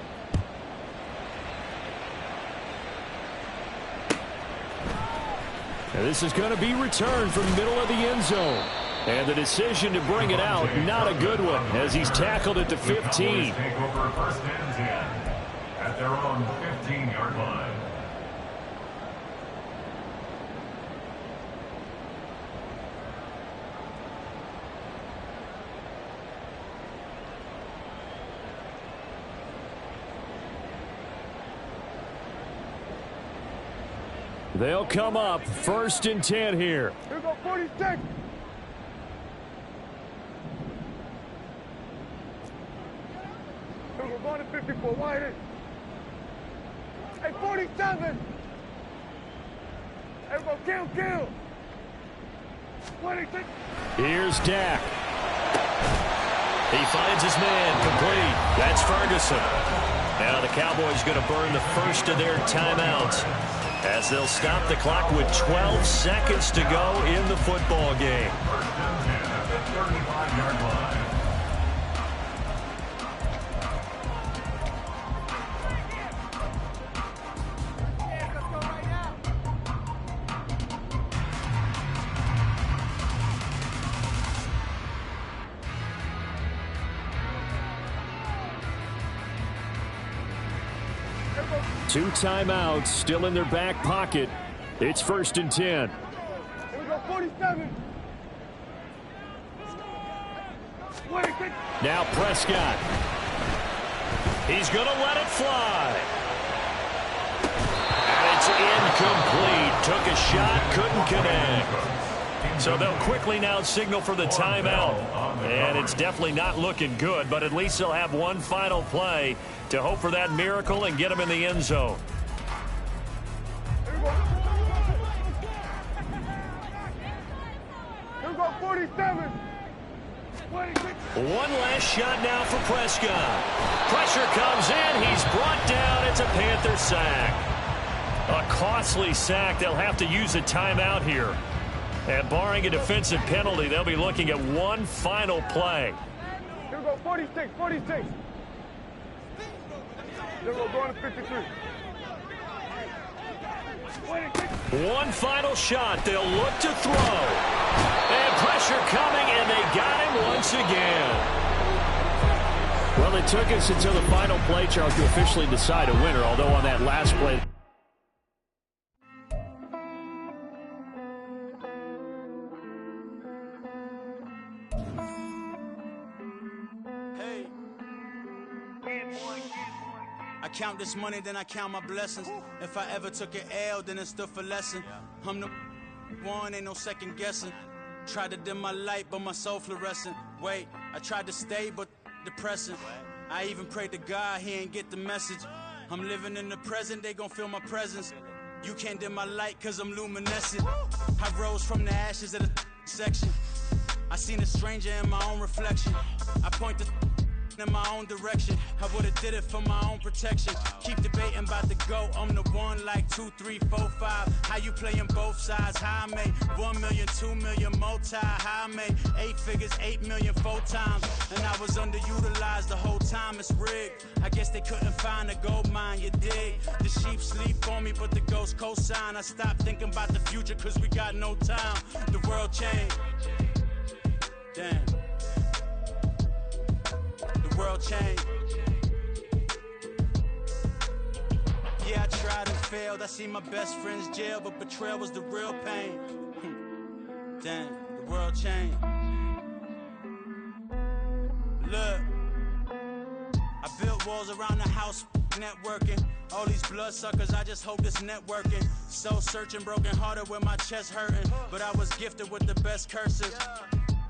Now this is going to be returned from the middle of the end zone. And the decision to bring it out, not a good one, as he's tackled at the 15. Take over 1st and 10 at their own 15-yard line. They'll come up 1st and 10 here. Here go 46. Here we go, going to 54. Wide in. Hey, 47. Here we go, kill. 26. Here's Dak. He finds his man complete. That's Ferguson. Now the Cowboys going to burn the first of their timeouts as they'll stop the clock with 12 seconds to go in the football game. 35-yard line. 2 timeouts still in their back pocket. It's 1st and 10. Here we go, 47. Now Prescott. He's going to let it fly. And it's incomplete. Took a shot, couldn't connect. So they'll quickly now signal for the timeout. And it's definitely not looking good, but at least they'll have one final play to hope for that miracle and get them in the end zone. Here we go, 47. One last shot now for Prescott. Pressure comes in. He's brought down. It's a Panther sack. A costly sack. They'll have to use a timeout here. And barring a defensive penalty, they'll be looking at one final play. Here we go, 46, 46. Here we go, going to 53. One final shot. They'll look to throw. And pressure coming, and they got him once again. Well, it took us until the final play, Charles, to officially decide a winner, although on that last play. I count this money, then I count my blessings. If I ever took an L, then it stood for lesson. I'm the one, ain't no second guessing. Tried to dim my light, but my soul fluorescent. Wait, I tried to stay, but depressing. I even prayed to God, he ain't get the message. I'm living in the present, they gon' feel my presence. You can't dim my light, cause I'm luminescent. I rose from the ashes of the section. I seen a stranger in my own reflection. I point the in my own direction. I would've did it for my own protection. Keep debating about the GOAT. I'm the one like 2, 3, 4, 5. How you playing both sides? How I made 1 million, 2 million multi. How I made 8 figures, 8 million 4 times. And I was underutilized the whole time. It's rigged. I guess they couldn't find a gold mine. You dig? The sheep sleep on me, but the ghost cosign. I stopped thinking about the future, cause we got no time. The world changed. Damn. World change. Yeah, I tried and failed. I see my best friends jail, but betrayal was the real pain. Damn, the world changed. Look, I built walls around the house, networking. All these bloodsuckers, I just hope this networking. Soul searching, broken hearted with my chest hurting. But I was gifted with the best curses.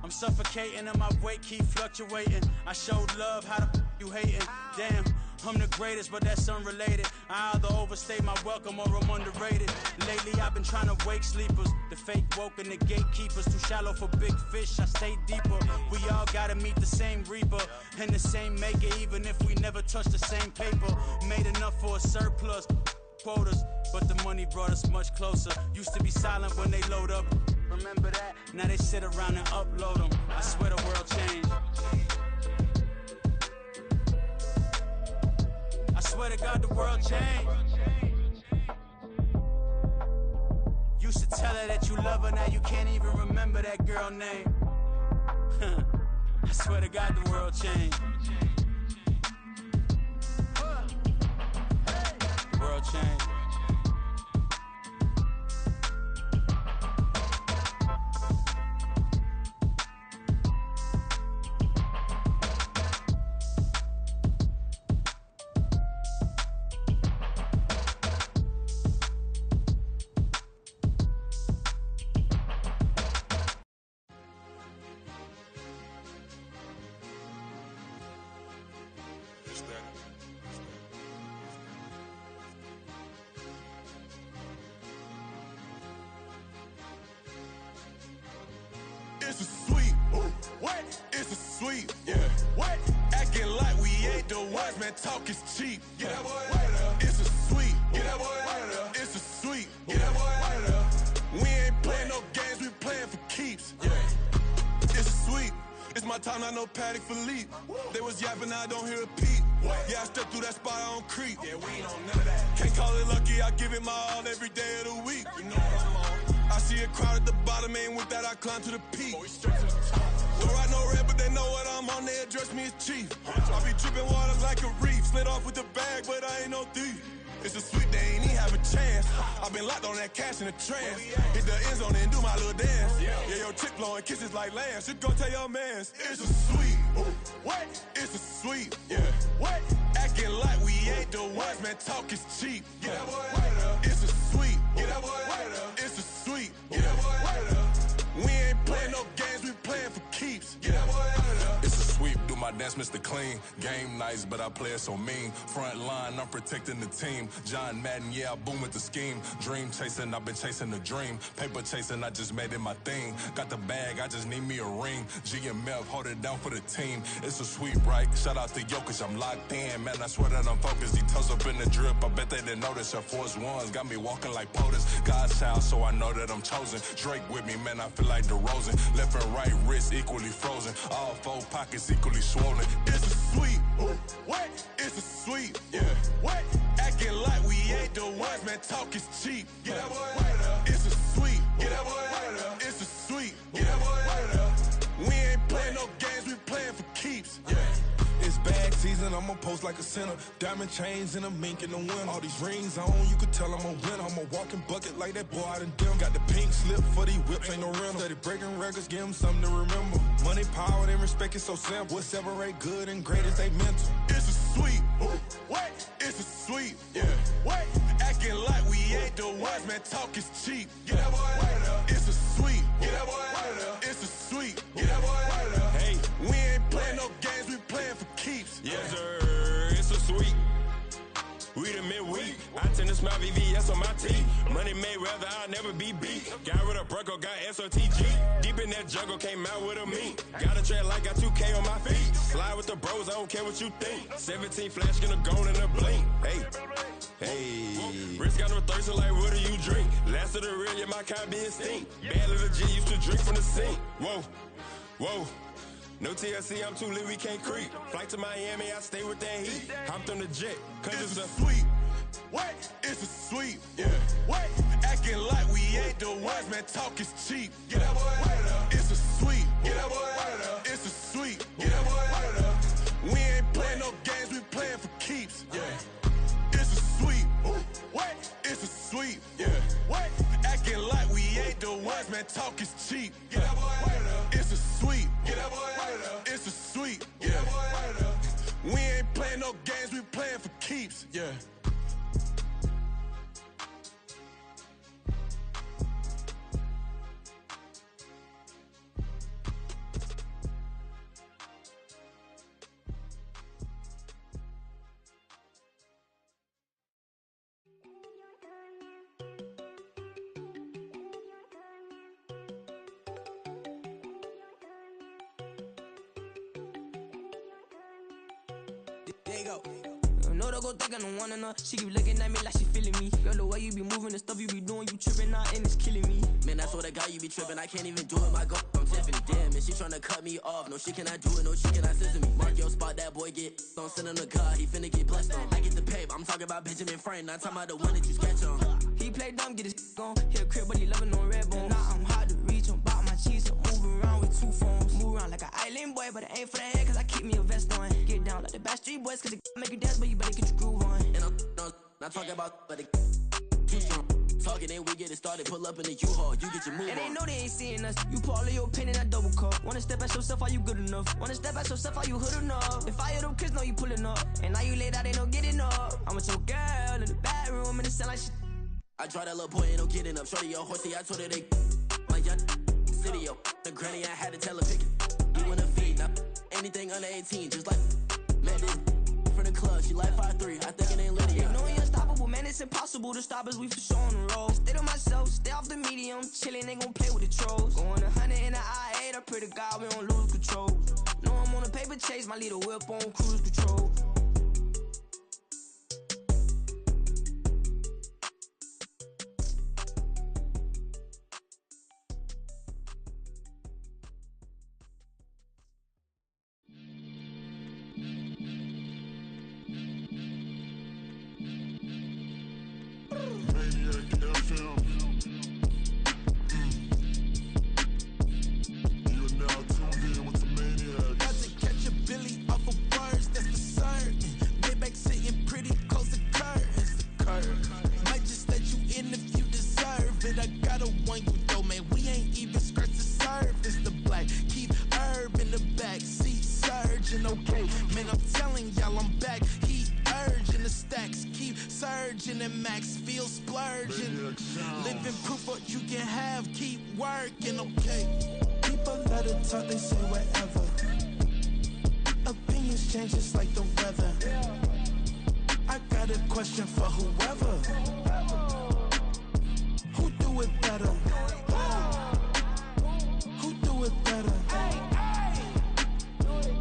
I'm suffocating and my weight keep fluctuating. I showed love, how the you hating? Damn, I'm the greatest, but that's unrelated. I either overstay my welcome or I'm underrated. Lately I've been trying to wake sleepers. The fake woke and the gatekeepers. Too shallow for big fish, I stay deeper. We all gotta meet the same reaper and the same maker, even if we never touch the same paper. Made enough for a surplus quotas, but the money brought us much closer. Used to be silent when they load up. Remember that? Now they sit around and upload them. I swear the world changed. I swear to God the world changed. Used to tell her that you love her, now you can't even remember that girl name. I swear to God the world changed. The world changed. It's a sweet, what? It's a sweet, yeah. What? Acting like we ain't the ones, man. Talk is cheap. Get that boy out of there. It's a sweet, get that boy out of there. It's a sweet, get that boy out of there. We ain't playing no games, we playing for keeps. Yeah. It's a sweet. It's my time, not no Patty Philippe. They was yapping, I don't hear a peep. Yeah, I step through that spot, I don't creep. Yeah, we ain't on none of that. Can't call it lucky, I give it my all every day of the week. You know what I'm on. I see a crowd at the bottom, and with that I climb to the peak. Don't ride no red, but they know what I'm on, they address me as chief. I be dripping water like a reef, slid off with the bag, but I ain't no thief. It's a sweep, they ain't even have a chance. I've been locked on that cash in the trance. Hit the end zone and do my little dance. Yeah, your chick blowing kisses like lambs. You go tell your mans. It's a sweep. What? It's a sweep. Yeah. What? Acting like we ain't the ones, man. Talk is cheap. Yeah. It's a sweep. It's a sweep. We ain't playing no games, we playing for keeps. It's a sweep, do my dance, Mr. Clean. Game nice, but I play it so mean. Front line, I'm protecting the team. John Madden, yeah, I boom with the scheme. Dream chasing, I've been chasing the dream. Paper chasing, I just made it my thing. Got the bag, I just need me a ring. GMF, hold it down for the team. It's a sweep, right? Shout out to Jokic, I'm locked in. Man, I swear that I'm focused. He toes up in the drip, I bet they didn't notice. Her force ones got me walking like POTUS. God's child, so I know that I'm chosen. Drake with me, man, I feel like DeRozan. Left and right wrist equally frozen. All four pockets equally swollen. It's a sweep. What? It's a sweep. Yeah. What? Acting like we ain't the ones, man. Talk is cheap. Yeah. It's a sweep. It's a sweep. We ain't playing no games, we playing for keeps. Yeah. It's bag season, I'ma post like a sinner. Diamond chains and a mink in the wind. All these rings on, you could tell I'm a winner. I'm a walking bucket like that boy out in Dim. Got the pink slip for these whips, ain't no rental. Steady breaking records, give them something to remember. Money, power, and respect is so simple. What separate good and great is they mental. It's a sweep. What? It's a sweep. Yeah. What? Acting like we ain't the ones, man. Talk is cheap. Yeah. It's a sweep. It's a sweep. Hey, we ain't playing no games, we playing for keeps. Yes, sir. It's a sweep. We the midweek. I tend to smell VVS on my teeth. Money made rather I'll never be beat. Got rid of Bronco, got SOTG. Deep in that jungle, came out with a meat. Got a tread like got 2K on my feet. Slide with the bros, I don't care what you think. 17 flash, gonna go in a blink. Hey. Wrist got no thirst, like what do you drink? Last of the real, yeah, my kind be extinct. Bad little G used to drink from the sink. Whoa. No TLC, I'm too lit, we can't creep. Flight to Miami, I stay with that heat. Hopped on the jet, cause it's a sweep. What? It's a sweep. Yeah. What? Acting like we ain't the ones, man. Talk is cheap. Yeah. It's a sweep. It's a sweep. We ain't playing no games, we playing for keeps. Yeah. It's a sweep. What? It's a sweep. Yeah. What? Acting like we ain't the ones, man. Talk is cheap. Yeah. It's a sweep. It's a sweep. Yeah. We ain't playing no games, we playing for keeps. Yeah. There you go. No, don't go think I don't want enough. She keep looking at me like she feeling me. Girl, the way you be moving, the stuff you be doing, you tripping out and it's killing me. Man, that's what I got, you be tripping. I can't even do it, my girl. I'm Tiffany. Damn, man, she tryna cut me off. No, she cannot do it, no, she cannot scissor me. Mark your spot, that boy get don't send him the car, he finna get blessed on. I get the pay, I'm talking about Benjamin Franklin, not talking about the one that you sketch on. He play dumb, get his gone. Hit a crib, but he loving on red bone. Now I'm hard to reach, I'm bout my cheese. I'm moving around with two phones. Move around like an island boy, but it ain't for the head, cause I keep me a vest on. Get down like the Backstreet Boys, cause it make you dance, but you better get your groove on. And I'm not talking about, but it too strong. Talking, then we get it started, pull up in the U-Haul, you get your move and on. they know they ain't seeing us. You pour all of your pain in that double cup. Wanna step at yourself, are you good enough? Wanna step at yourself, are you hood enough? If I hear them kids, know you pulling up. And now you laid out, they don't get enough. I'm with your girl in the bedroom, and it sound like shit. I try that little boy, ain't no getting up. Shorty, your horsey, I told her they my young city, yo. The granny, I had to tell her pick it. You wanna feed, now anything under 18, just like met this from the club. She like 5'3", I think it ain't Lydia. No, we unstoppable, man, it's impossible to stop us, we for sure on the road. Stay to myself, stay off the medium, chillin', ain't gon' play with the trolls. Going 100 in the I-8, I pray to God we don't lose control. No, I'm on a paper chase, my little whip on cruise control. Catch a Billy off of words, that's the and max, feel splurging. Living proof what you can have, keep working, okay. People let it talk, they say whatever. Opinions change just like the weather. I got a question for whoever. Who do it better? Who do it better?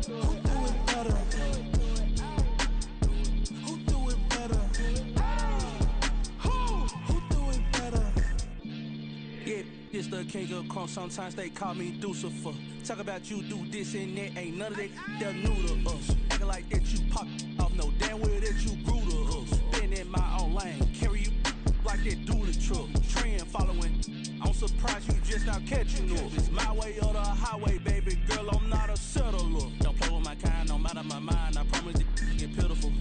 Who do it better? Who do it better? Who do it better? Yeah, it's the king of crunk. Sometimes they call me Lucifer. Talk about you do this and that. Ain't none of that. They're new to us. Acting like that you pop off. No damn well that you grew to us. Been in my own lane. Carry you like that do the truck. Trend following. I'm surprised you just not catching up. It's my way or the highway, baby girl. I'm not a settler. Don't play with my kind, no matter my mind. I promise it get pitiful.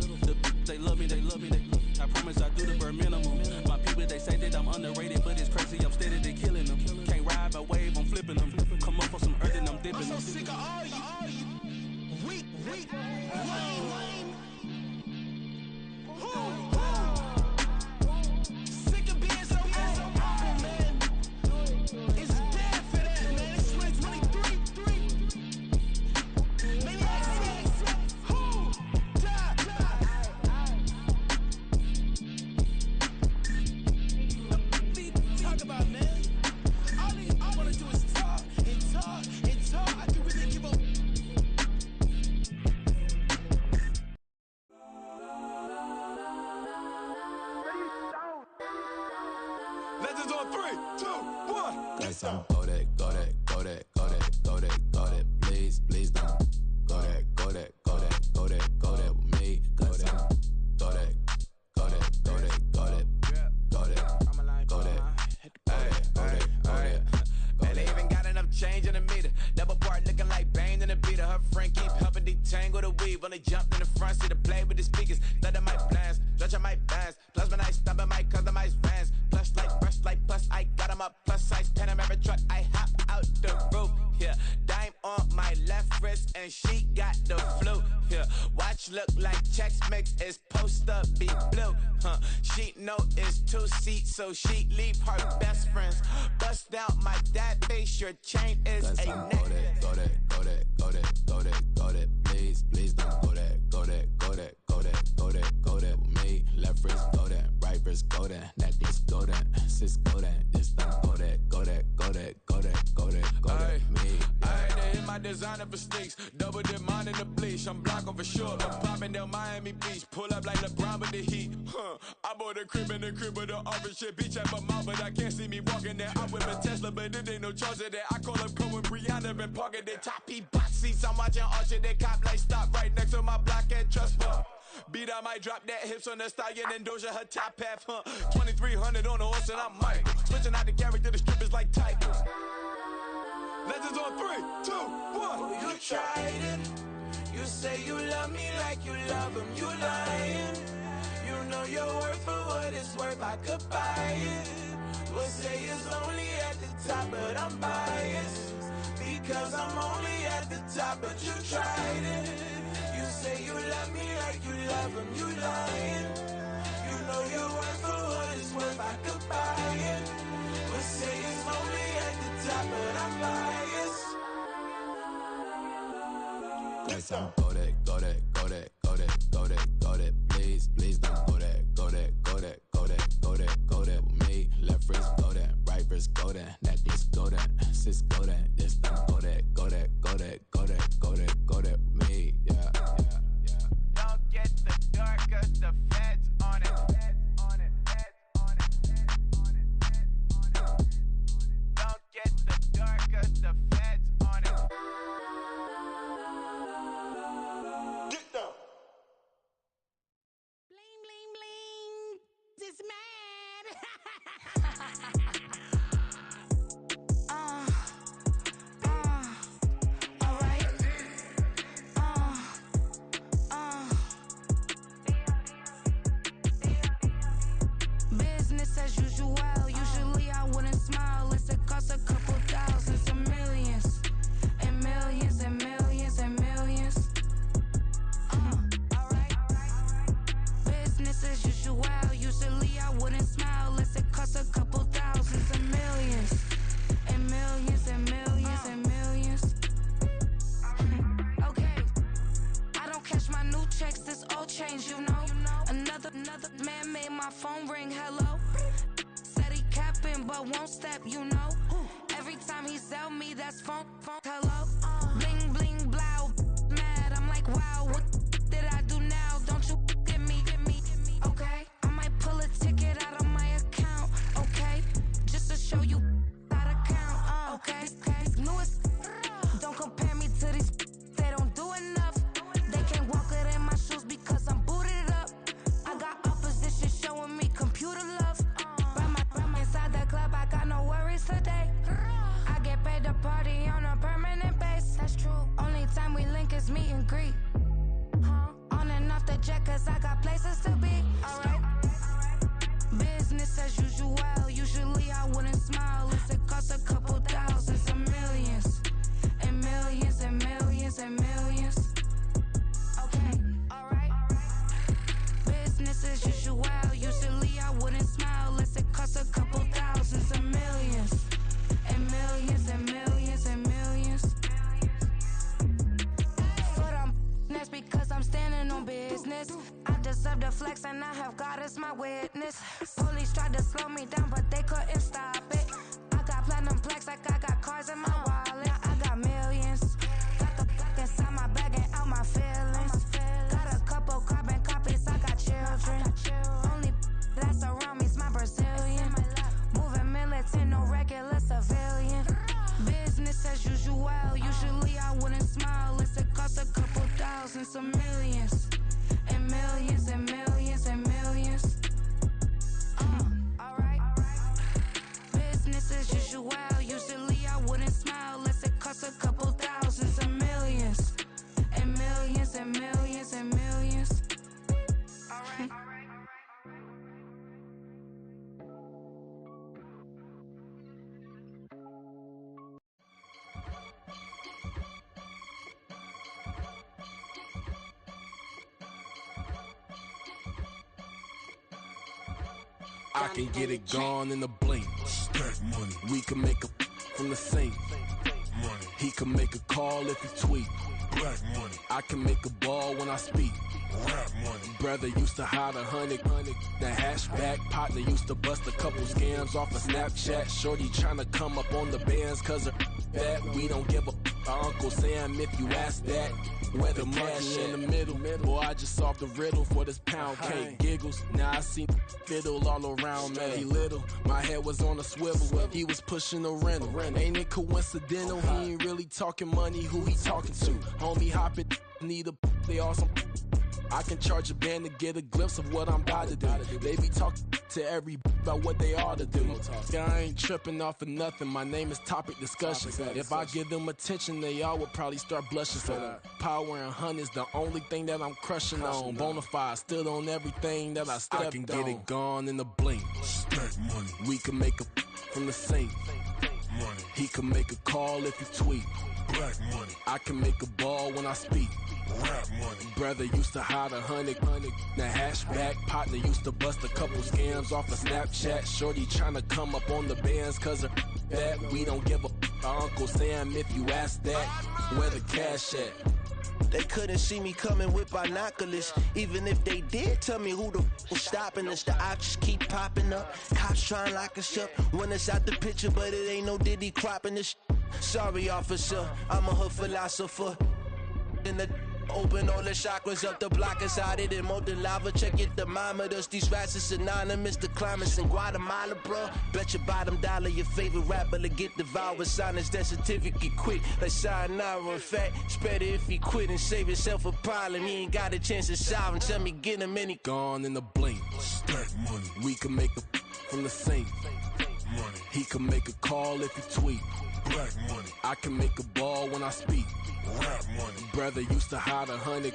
They love me, they love me, they love me. I promise I do the bare minimum. My people, they say that I'm underrated, but it's crazy. I'm steady, they killing them. Can't ride my wave, I'm flipping them. Come up for some earth and I'm dipping them. I'm so sick of all you. Weak, lame. Sick of being so awful, man. It's bad for that, man. It's 2023. Maybe talk about, man. All I wanna do is talk and talk and talk. I can really give up. Legends on 3, 2, 1. Guess I'm go that, please don't go that with me. Guess I'm go that. And they even got enough change in the meter. Double part looking like Bane in the beater. Her friend keep helping detangle the weave. Only jumped in the front seat to play with the speakers. Let them might blast, stretch my bands. Plus when I stop in my customized vans. Plus like brush like plus I got them up. Plus size Panamera truck. I hop out the roof. Yeah, dime on my left wrist and she got the flu. Yeah, watch look like checks mix is post up be blue. She know it's 2 seats, so she leave her best friends. Bust down my dad face, your chain is a necklace. Go that, please don't go that with me. Left wrist go that, right wrist go that, necklace go that, sis go that, this don't go that me. I had to hit my designer for sneaks, double dip mine in the bleach. I'm blocking for sure, I'm popping down Miami Beach, pull up like LeBron with the heat. I bought a crib in the crib with the office shit, beach at my mouth, but I can't see me walking there. I'm with a Tesla, but it ain't no charge of that. I call up Cole and Brianna and parking their top P box seats. I'm watching Archer, they cop like stop right next to my block and trust fund. Beat, I might drop that hips on the stallion and Doja her top half, 2300 on the horse and I'm Mike. Switching out the character, the strippers like Tigers. Legends on 3, 2, 1. You tried it. You say you love me like you love him. You lying. You know your worth for what it's worth. I could buy it. We'll say it's only at the top, but I'm biased because I'm only at the top. But you tried it. You say you love me like you love him. You lying. You know your worth for what it's worth. I could buy it. We'll say it's only at the top, but I'm biased. Guess I'm go that, please don't go that with me. Left wrist go that, right wrist go that, necklace go that, sis go that, this don't go that with me. Yeah. Don't get the dark 'cause the feds on it. Don't get the dark 'cause the feds on it. Get down. Bling, bling, bling. This mad. Alright. Business as usual. Usually I wouldn't smile unless it costs a couple thousands, a million. phone ring, hello. Said he capping, but won't step, you know. Every time he sell me, that's phone, hello. Bling, bling, blow, mad. I'm like, wow, what did I do now? Don't you get me, okay? I might pull a ticket out of my account, okay? Just to show you how to count, okay? Newest, don't compare me to these, they don't do enough. They can't walk it in my shoes because I'm booted up. I got opposition showing me computer love. Run inside the club, I got no worries today. I get paid to party on a permanent base. That's true. Only time we link is meet and greet. On and off the jet, cause I got places to be. Alright. Business as usual. Usually I wouldn't smile if it cost a couple thousands and millions. And millions and millions and millions. Okay, alright. Business as usual. Usually I wouldn't smile unless it cost a couple thousands and millions. And millions and millions and millions. Foot on that's because I'm standing on business. I deserve the flex and I have God as my witness. Police tried to slow me down but they couldn't stop it. I got platinum plaques like I got cars in my wallet. I got millions. Got the fuck inside my bag and out my feelings. Got a couple carbon copies, I got children. Only that's around me's my Brazilian. Moving militant, no regular civilian. Business as usual. Usually I wouldn't smile unless it cost a couple thousands of millions. And millions and millions and millions. Alright. Business as usual. Usually I wouldn't smile unless it cost a couple thousands of millions. And millions and millions and millions. Alright. I can get it gone in a blink. Stack money. We can make a from the sink. Money. He can make a call if he tweet. Black money. I can make a ball when I speak. Rap money. Brother used to hide 100. The hashback partner used to bust a couple scams off of Snapchat. Shorty tryna come up on the bands cause of that. We don't give a Uncle Sam if you ask that. Where the cash in the middle. Boy, I just solved the riddle for this pound cake. Giggles, now I see fiddle all around me. He little, my head was on a swivel. He was pushing a rental. Ain't it coincidental? He ain't really talking money, who he talking to? Homie hopping, need a they awesome. I can charge a band to get a glimpse of what I'm about to do. They be talking to every about what they ought to do. Yeah, I ain't tripping off of nothing. My name is Topic Discussion. If I give them attention, they all would probably start blushing. So power and hunt is the only thing that I'm crushing on. Bonafide, stood on everything that I stepped on. I can get it gone in a blink. Stack money. We can make a from the sink. Money. He can make a call if he tweet. Black money. I can make a ball when I speak. Rap money. Brother used to hide 100. The hashback partner used to bust a couple scams off of Snapchat. Shorty tryna come up on the bands cause of that. We don't give a Uncle Sam if you ask that. Where the cash at? They couldn't see me coming with binoculars. Even if they did, tell me who the was stopping us. The options keep popping up. Cops trying to lock us up. When it's out the picture, but it ain't no Diddy cropping this. Sorry, officer, I'm a hood philosopher. In the open all the chakras up the block inside it and molten lava. Check your thermometers. These rats is synonymous to climates in Guatemala, bro. Bet your bottom dollar your favorite rapper to get devoured. Sign his death certificate quick. Like sayonara. In fact, it's better if he quit and save himself a problem. He ain't got a chance to solve him. Tell me get him any gone in a blink. Stack money. We can make a from the sink. Money. He can make a call if he tweet. Black money. I can make a ball when I speak. Rap money. Brother used to hide 100.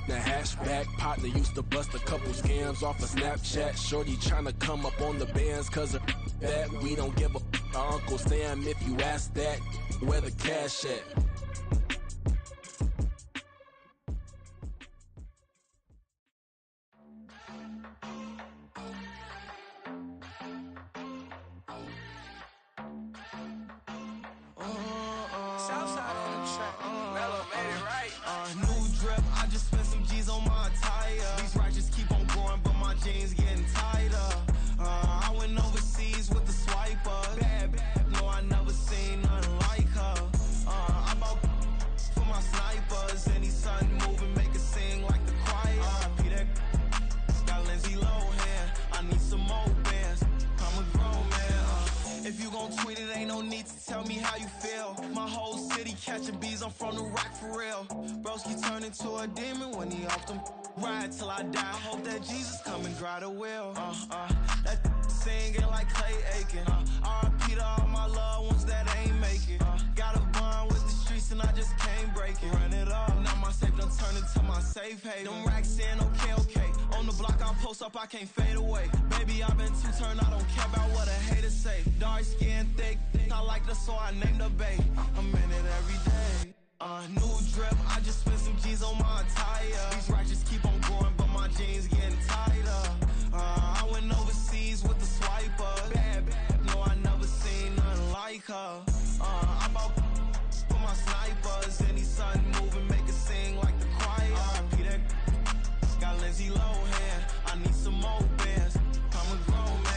The hashback partner used to bust a couple scams off of Snapchat. Shorty tryna come up on the bands cause of that. We don't give a Uncle Sam if you ask that. Where the cash at? Southside on the track. Mellow made it right. New drip, I just spent some G's on my attire. These righteous keep on growing, but my jeans getting tighter. how you feel. My whole city catching bees, I'm from the rock for real. Broski turned into a demon when he off them. Ride till I die, I hope that Jesus come and guide the wheel. That singing like Clay Aiken. R.I.P. to all my loved ones that ain't make it. Got a bond with the streets and I just can't break it. Run it up, now my safe done turned into my safe haven. Them racks in, okay. On the block I'll post up, I can't fade away. Baby, I've been too turned, I don't care about what a hater say. Dark skin, thick, I like the so I named the babe. I'm in it every day. New drip, I just spent some G's on my attire. These righteous keep on going, but my jeans getting tighter. I went overseas with the swiper. Bad, no, I never seen nothing like her. I bought for my snipers. Any sudden moving, make it sing like the choir. R.I.P. that got Lindsay Lohan. I need some more bands. I'm a grown man.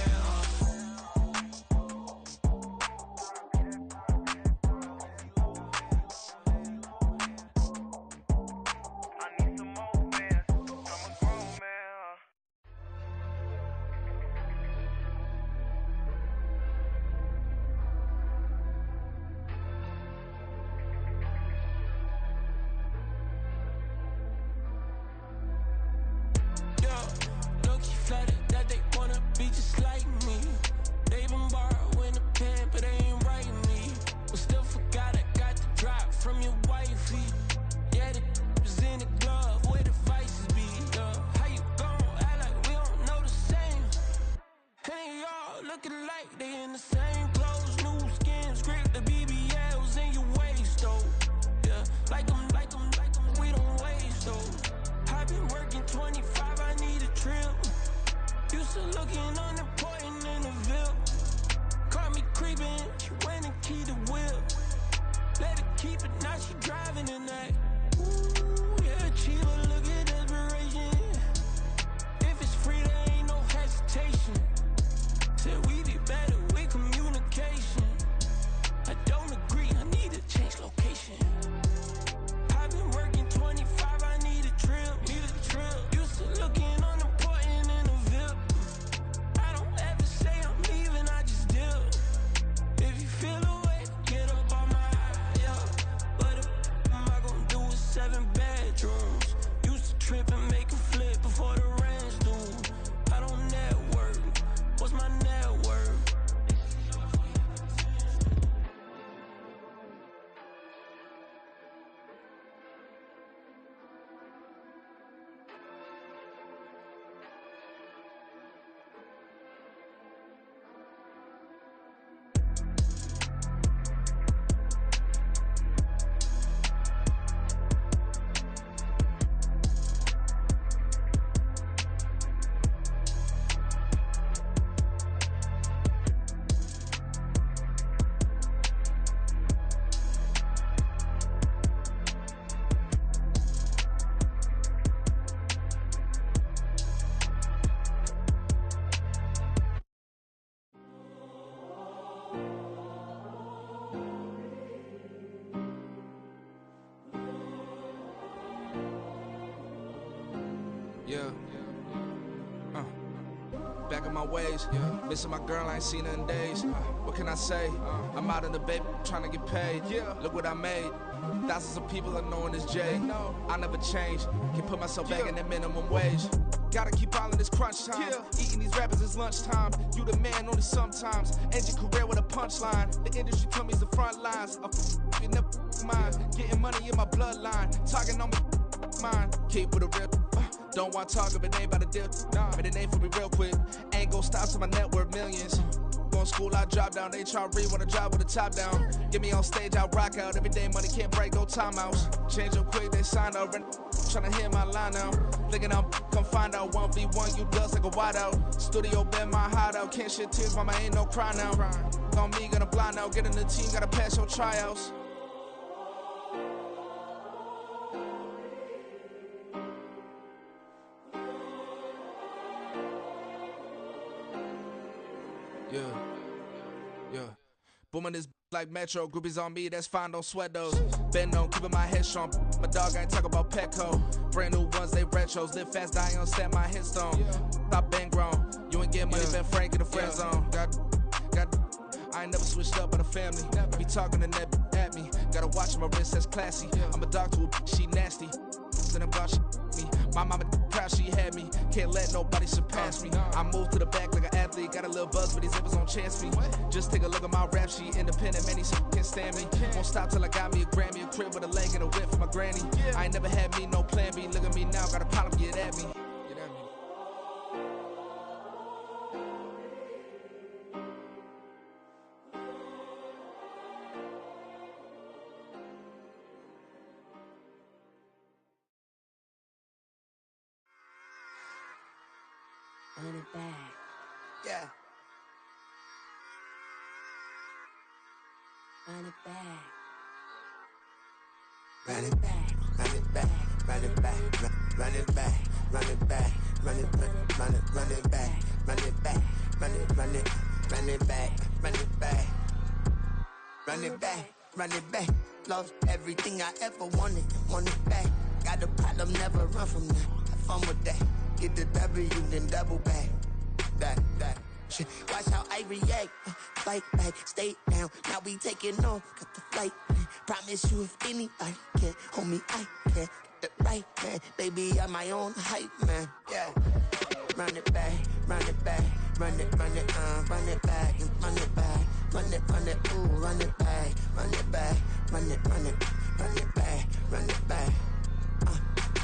Back in my ways, missing my girl, I ain't seen her in days. What can I say? I'm out in the baby, trying to get paid. Look what I made. Thousands of people are knowing this Jay. I never change. Can put myself back in the minimum wage. Gotta keep all in this crunch time. Eating these rappers is lunchtime. You the man only sometimes. End your career with a punchline. The industry told me it's the front lines. You never mind. Getting money in my bloodline. Talking on me, mine. Keep with a real. Don't want to talk if it ain't about a dip. But it ain't for me real quick. Ain't gon' stop till my net worth millions. Going school, I drop down. They try to read when I drop with the top down. Get me on stage, I rock out. Every day money can't break, no timeouts. Change up quick, they signed over. Tryna hear my line now. Thinking I'm come find out 1v1, you dust like a wideout. Studio been my hideout. Can't shed tears, mama ain't no cry now. On me, gonna blind out. Get in the team, gotta pass your tryouts. Yeah. Booming this like Metro, groupies on me, that's fine, don't sweat those. Been on, keeping my head strong. My dog ain't talk about Petco. Brand new ones, they retros. Live fast, die on set, my headstone. Stop been grown. You ain't get money, been frank in the friend zone. Got I ain't never switched up on the family. Be talking to that at me. Gotta watch my wrist, that's classy. I'm a dog to a she nasty. And about she me. My mama proud she had me. Can't let nobody surpass me. I move to the back like an athlete. Got a little buzz, but these zippers don't chance me. Just take a look at my rap sheet. Independent, man, these can't stand me. Won't stop till I got me a Grammy, a crib with a leg and a whip for my granny. I ain't never had me no plan B. Look at me now, got a problem, get at me. Run it back. Yeah. Run it back. Run it back, run it back, run it back, run it back, run it back, run it back, run it back, run it back, run it back, run it back, run it back, run it back. Lost everything I ever wanted, want it back. Got a problem, never run from that. Have fun with that. Get the W, then double back. That. Shit. Watch how I react. Fight back, stay down. Now we taking off, got the flight. Promise you if anybody can, homie, I can. Get the right man, baby, I'm my own hype man. Yeah. Run it back, run it back, run it back, and run it back, run it, ooh, run it back, run it back, run it back, run it back.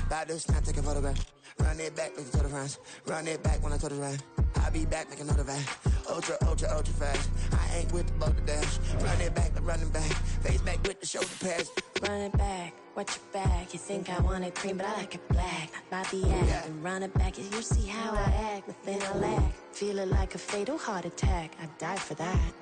About this now, take a photograph. Run it back, look to the friends. Run it back when I told it right. I'll be back like another van. Ultra fast. I ain't with the boat to dash. Run it back, I'm running back. Face back with the shoulder pads. Run it back, watch your back. You think I want it cream, but I like it black. Bobby act and run it back. You see how I act, nothing I lack. Feel it like a fatal heart attack. I'd die for that.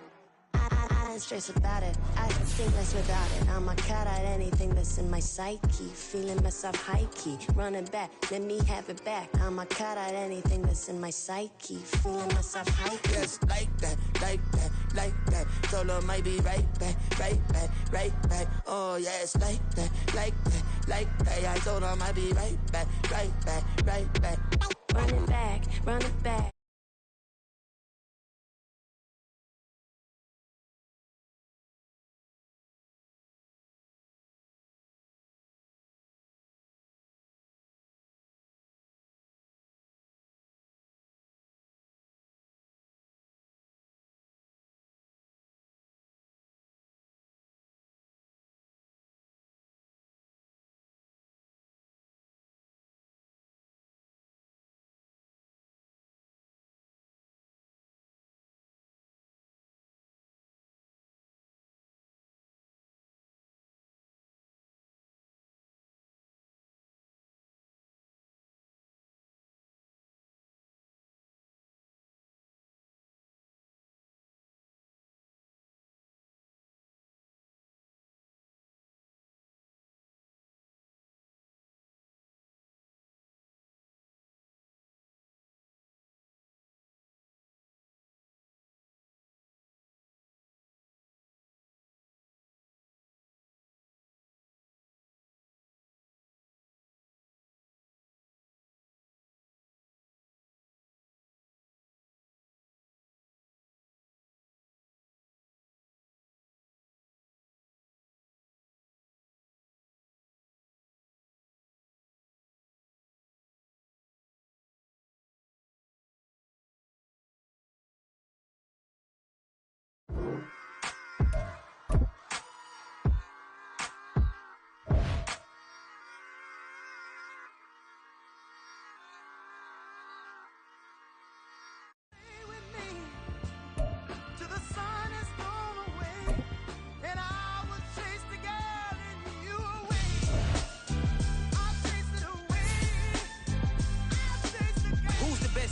I don't stress about it. I think less without it. I'm a cut at anything that's in my psyche. Feeling myself high key. Running back, let me have it back. I'm a cut at anything that's in my psyche. Feeling myself high key. Yes, like that. Told her might be right back. Oh, yes, like that. I told her might be right back. Run it back, run it back.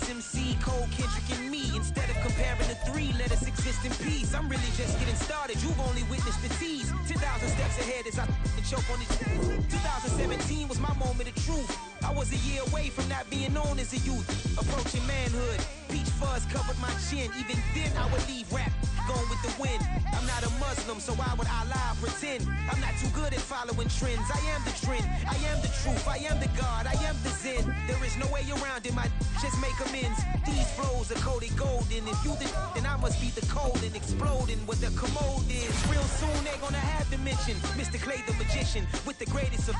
MC, Cole, Kendrick, and me. Instead of comparing the three, let us exist in peace. I'm really just getting started. You've only witnessed the tease. 10,000 steps ahead. head as I choke on this. 2017 was my moment of truth. I was a year away from not being known as a youth. Approaching manhood, peach fuzz covered my chin. Even then I would leave rap going with the wind. I'm not a Muslim, so why would I lie or pretend? I'm not too good at following trends. I am the trend, I am the truth, I am the God, I am the Zen. There is no way around it, just make amends. These flows are coated golden. If you then I must be the cold and exploding what the commode is. Real soon they gonna have to mention Mr. Clay the magician with the greatest of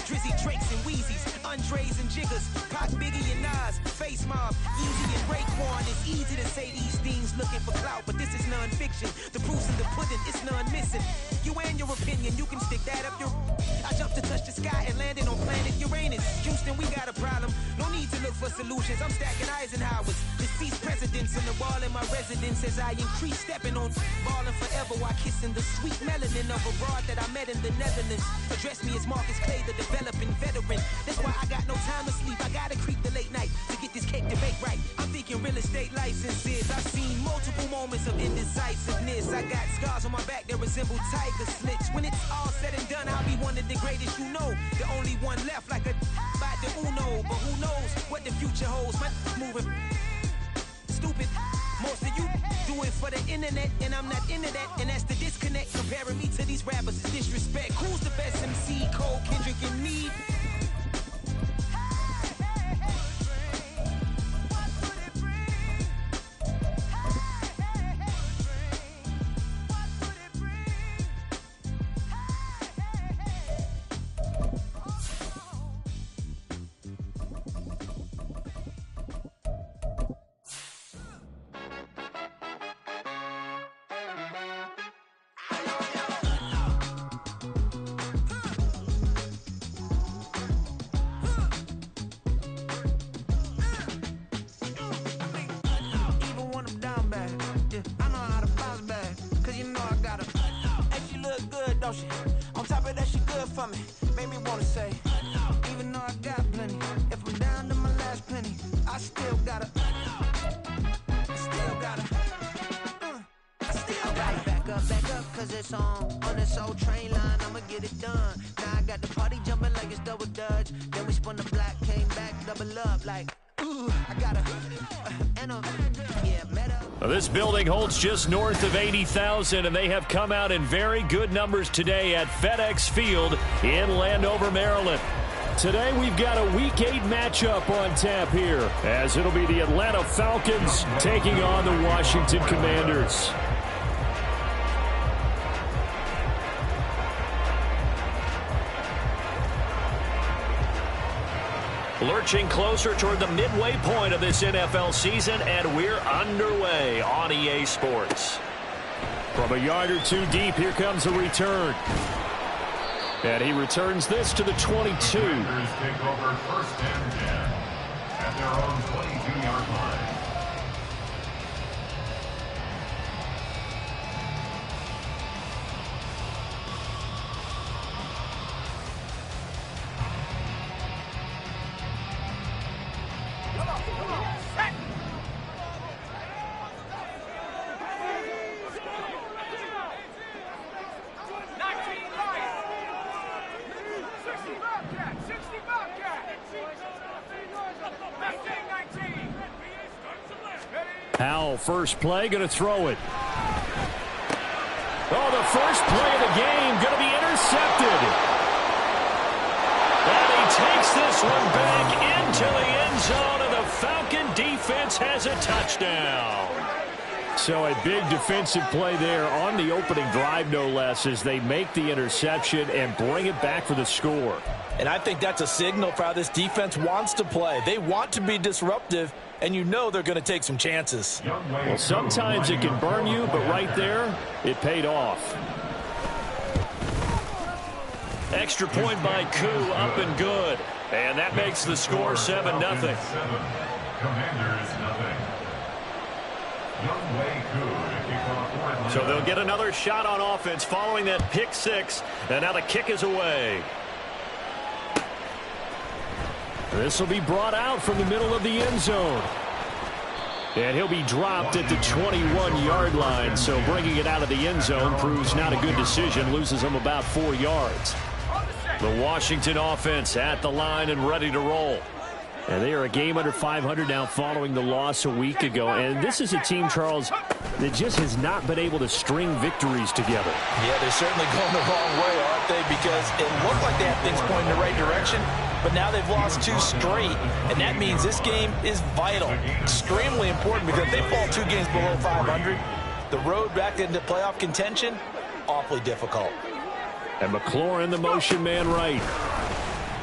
Drizzy, Drakes, and Wheezies, Andres and Jiggers, Pac, Biggie, and Nas, Face Mob, Easy and Raekwon. It's easy to say these things looking for clout, but this is non-fiction. The proof's in the pudding, it's none missing. You and your opinion, you can stick that up your... I jumped to touch the sky and landed on planet Uranus. Houston, we got a problem. No need to look for solutions. I'm stacking Eisenhowers. Deceased presidents on the wall in my residence as I increase stepping on balling forever while kissing the sweet melanin of a broad that I met in the Netherlands. Address me as Marcus Clay, the developing veteran. That's why I got no time to sleep. I gotta creep the late night to get this cake debate right. I'm thinking real estate licenses. I've seen multiple moments of indecisiveness. I got scars on my back that resemble tiger slits. When it's all said and done, I'll be one of the greatest you know. The only one left like a by the Uno. But who knows what the future holds? My moving stupid. Most of you do it for the internet, and I'm not into that. And that's the disconnect. Comparing me to these rappers is disrespect. Who's the best MC? Cole, Kendrick, and me? Don't she? On top of that, she good for me. Made me wanna say, even though I got plenty, if I'm down to my last penny, I still gotta back up, cause it's on this old train line, I'ma get it done. Now I got the party jumping like it's double dutch. Then we spun the block, came back, double up like, ooh, I gotta, Well, this building holds just north of 80,000, and they have come out in very good numbers today at FedEx Field in Landover, Maryland. Today we've got a Week 8 matchup on tap here, as it'll be the Atlanta Falcons taking on the Washington Commanders. Lurching closer toward the midway point of this NFL season, and we're underway on EA Sports. From a yard or two deep, here comes a return. And he returns this to the 22. Commanders take over first and 10 at their own 22-yard line. Powell, first play, going to throw it. Oh, the first play of the game going to be intercepted. And he takes this one back into the end zone, and the Falcon defense has a touchdown. So a big defensive play there on the opening drive, no less, as they make the interception and bring it back for the score. And I think that's a signal for how this defense wants to play. They want to be disruptive, and you know they're going to take some chances. Well, sometimes it can burn you, but right there, it paid off. Extra point by Koo, up and good. And that makes the score 7-0. Commanders nothing. So they'll get another shot on offense following that pick six, and now the kick is away. This will be brought out from the middle of the end zone. And he'll be dropped at the 21-yard line. So bringing it out of the end zone proves not a good decision. Loses him about 4 yards. The Washington offense at the line and ready to roll. And they are a game under 500 now following the loss a week ago. And this is a team, Charles, that just has not been able to string victories together. Yeah, they're certainly going the wrong way, aren't they? Because it looked like they had things pointing in the right direction, but now they've lost 2 straight. And that means this game is vital, extremely important, because if they fall 2 games below 500, the road back into playoff contention, awfully difficult. And McLaurin, the motion man right.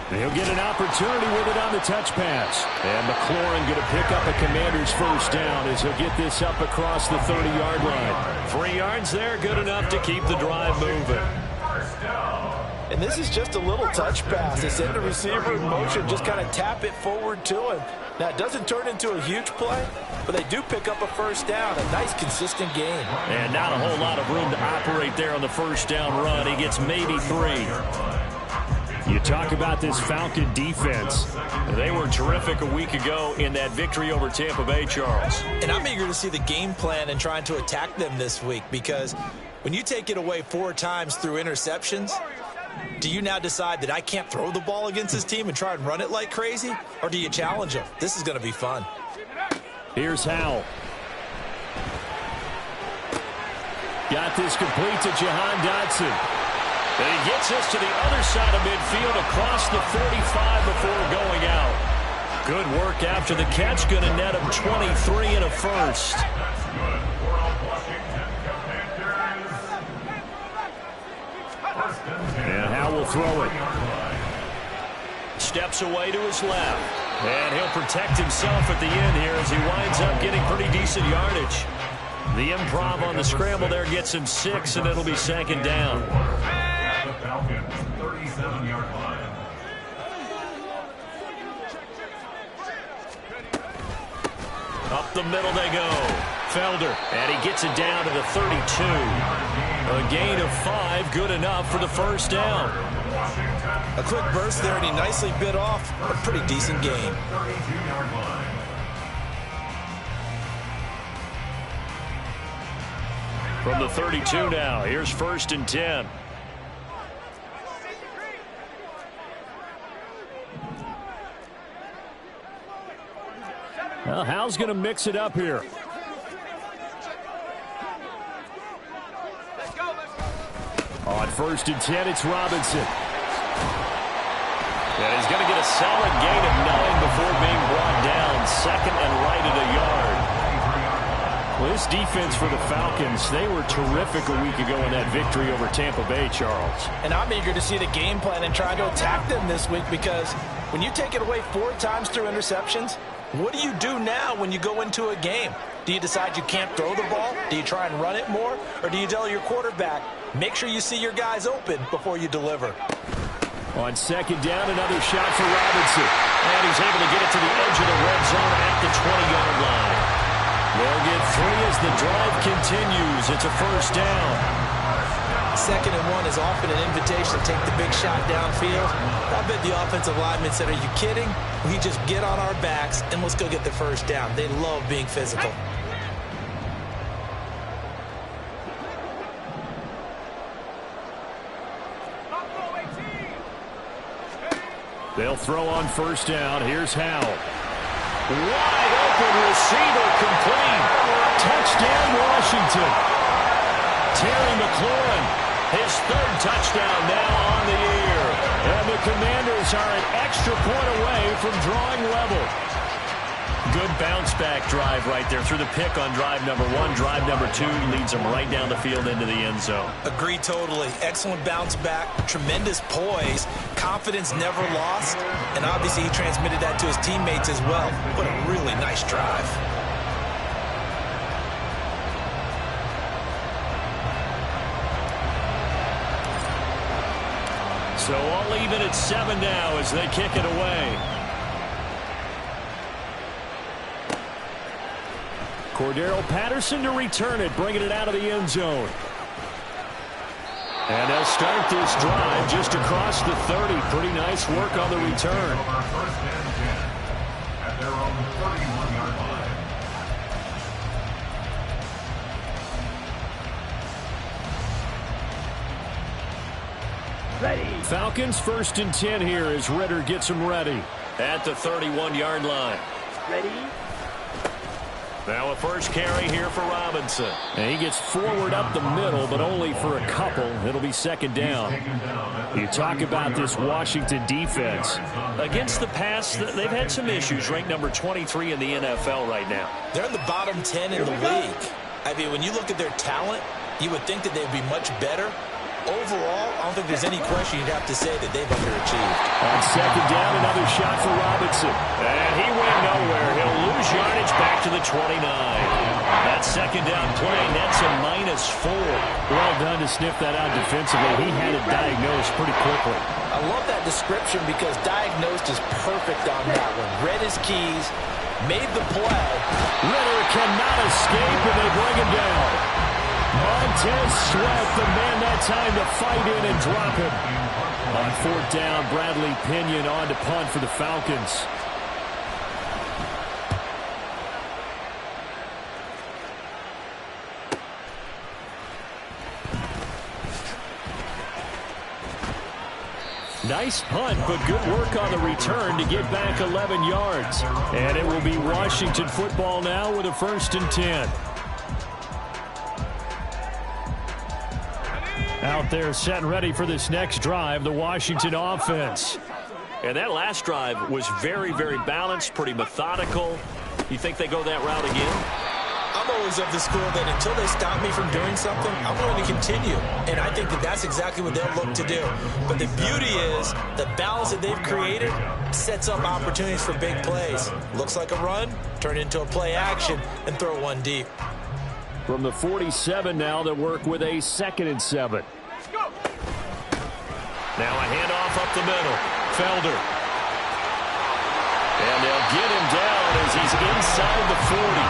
And he'll get an opportunity with it on the touch pass. And McLaurin going to pick up a Commander's first down as he'll get this up across the 30-yard line. 3 yards there, good enough to keep the drive moving. And this is just a little touch pass. They send the receiver in motion, just kind of tap it forward to him. Now, it doesn't turn into a huge play, but they do pick up a first down. A nice, consistent game. And not a whole lot of room to operate there on the first down run. He gets maybe 3. You talk about this Falcon defense. They were terrific a week ago in that victory over Tampa Bay, Charles. And I'm eager to see the game plan and trying to attack them this week, because when you take it away 4 times through interceptions, do you now decide that I can't throw the ball against this team and try and run it like crazy? Or do you challenge them? This is going to be fun. Here's Howell. Got this complete to Jahan Dotson. And he gets this to the other side of midfield across the 45 before going out. Good work after the catch. Going to net him 23 and a first. And Howell will throw it. Steps away to his left. And he'll protect himself at the end here as he winds up getting pretty decent yardage. The improv on the scramble there gets him 6, and it'll be second down. The Falcons, 37-yard line. Up the middle they go. Felder, and he gets it down to the 32. A gain of 5, good enough for the first down. A quick burst there, and he nicely bit off a pretty decent gain. 32-yard line. From the 32 now, here's 1st and 10. Well, Howell's going to mix it up here. On 1st and 10, it's Robinson. And he's going to get a solid gain of 9 before being brought down. 2nd and right at a yard. Well, this defense for the Falcons, they were terrific a week ago in that victory over Tampa Bay, Charles. And I'm eager to see the game plan and try to attack them this week, because when you take it away 4 times through interceptions, what do you do now when you go into a game? Do you decide you can't throw the ball? Do you try and run it more? Or do you tell your quarterback, make sure you see your guys open before you deliver? On 2nd down, another shot for Robinson. And he's able to get it to the edge of the red zone at the 20-yard line. They'll get 3 as the drive continues. It's a first down. 2nd and 1 is often an invitation to take the big shot downfield. I bet the offensive lineman said, are you kidding? We just get on our backs and let's go get the first down. They love being physical. They'll throw on 1st down. Here's Howell. Wide open receiver complete. Touchdown, Washington. Terry McLaurin, his 3rd touchdown now on the year. And the Commanders are an extra point away from drawing level. Good bounce-back drive right there through the pick on drive number 1. Drive number 2 leads them right down the field into the end zone. Agree totally. Excellent bounce back, tremendous poise, confidence never lost, and obviously he transmitted that to his teammates as well. What a really nice drive. So all even at 7 now as they kick it away. Cordero Patterson to return it, bringing it out of the end zone. And they'll start this drive just across the 30. Pretty nice work on the return. Falcons 1st and 10 here as Ritter gets them ready. At the 31-yard line. Ready? Now a first carry here for Robinson. And he gets forward up the middle, but only for a couple. It'll be second down. You talk about this Washington defense. Against the pass, they've had some issues. Ranked number 23 in the NFL right now. They're in the bottom 10 in the league. I mean, when you look at their talent, you would think that they'd be much better. Overall, I don't think there's any question you'd have to say that they've underachieved. On second down, another shot for Robinson. And he went nowhere. He'll lose yardage back to the 29. That second down play nets a -4. Well done to sniff that out defensively. He had it diagnosed pretty quickly. I love that description because diagnosed is perfect on that one. Read his keys, made the play. Ritter cannot escape, and they bring him down. Montez Sweat, the man that time to fight in and drop him. On 4th down, Bradley Pinion on to punt for the Falcons. Nice punt, but good work on the return to get back 11 yards. And it will be Washington football now with a 1st and 10. Out there set and ready for this next drive, the Washington offense. And that last drive was very, very balanced, pretty methodical. You think they go that route again? I'm always of the school that until they stop me from doing something, I'm going to continue. And I think that that's exactly what they'll look to do. But the beauty is the balance that they've created sets up opportunities for big plays. Looks like a run, turn it into a play action, and throw one deep. From the 47 now, they'll work with a 2nd and 7. Now a handoff up the middle. Felder. And they'll get him down as he's inside the 40.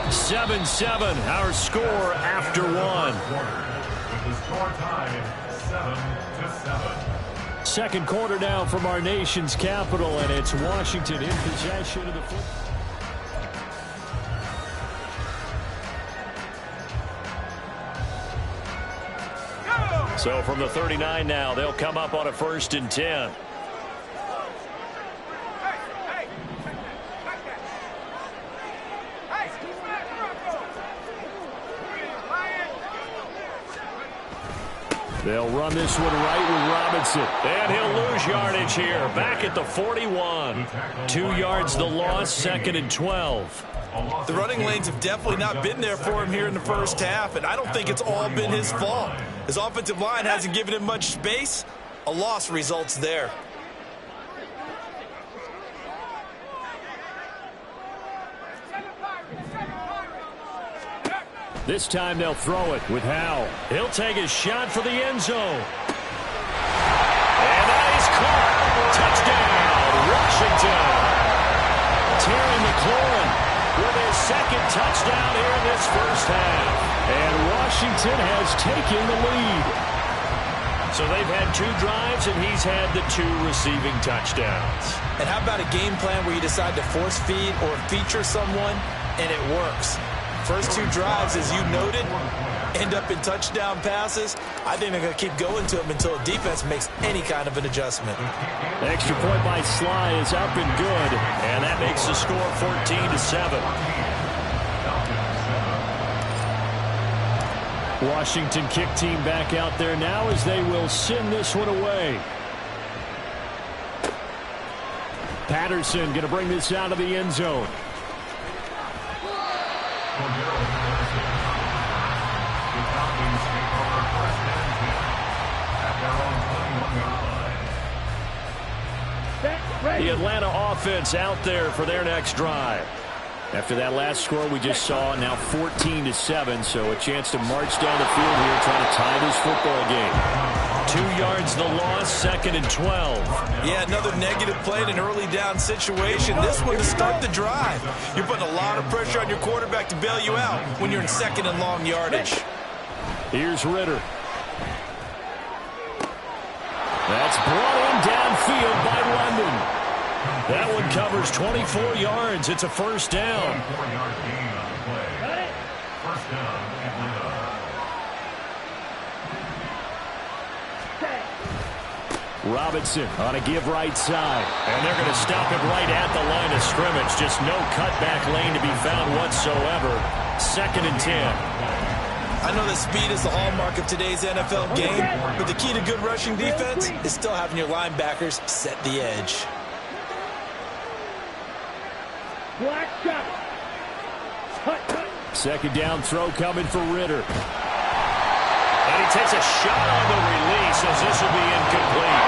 7-7, our score after one. With the score tied 7-7. Second quarter now from our nation's capital, and it's Washington in possession of the football. So from the 39 now, they'll come up on a 1st and 10. They'll run this one right with Robinson. And he'll lose yardage here. Back at the 41. 2 yards the loss, 2nd and 12. The running lanes have definitely not been there for him here in the first half, and I don't think it's all been his fault. His offensive line hasn't given him much space. A loss results there. This time they'll throw it with Howe. He'll take his shot for the end zone. And that is caught. Touchdown, Washington. Terry McLaurin with his 2nd touchdown here in this first half. And Washington has taken the lead. So they've had 2 drives, and he's had the 2 receiving touchdowns. And how about a game plan where you decide to force feed or feature someone, and it works? First 2 drives, as you noted, end up in touchdown passes. I think they're going to keep going to them until the defense makes any kind of an adjustment. Extra point by Sly is up and good. And that makes the score 14-7. Washington kick team back out there now as they will send this one away. Patterson going to bring this out of the end zone. The Atlanta offense out there for their next drive. After that last score we just saw, now 14-7, so a chance to march down the field here trying to tie this football game. 2 yards the loss, 2nd and 12. Yeah, another negative play in an early down situation. This one to start the drive. You're putting a lot of pressure on your quarterback to bail you out when you're in 2nd and long yardage. Here's Ritter. That's brought in downfield by London. That one covers 24 yards. It's a first down. 4-yard gain on the play. First down, Atlanta. Robinson on a give right side. And they're going to stop it right at the line of scrimmage. Just no cutback lane to be found whatsoever. 2nd and 10. I know that speed is the hallmark of today's NFL game, but the key to good rushing defense is still having your linebackers set the edge. Second down throw coming for Ritter. And he takes a shot on the release as this will be incomplete.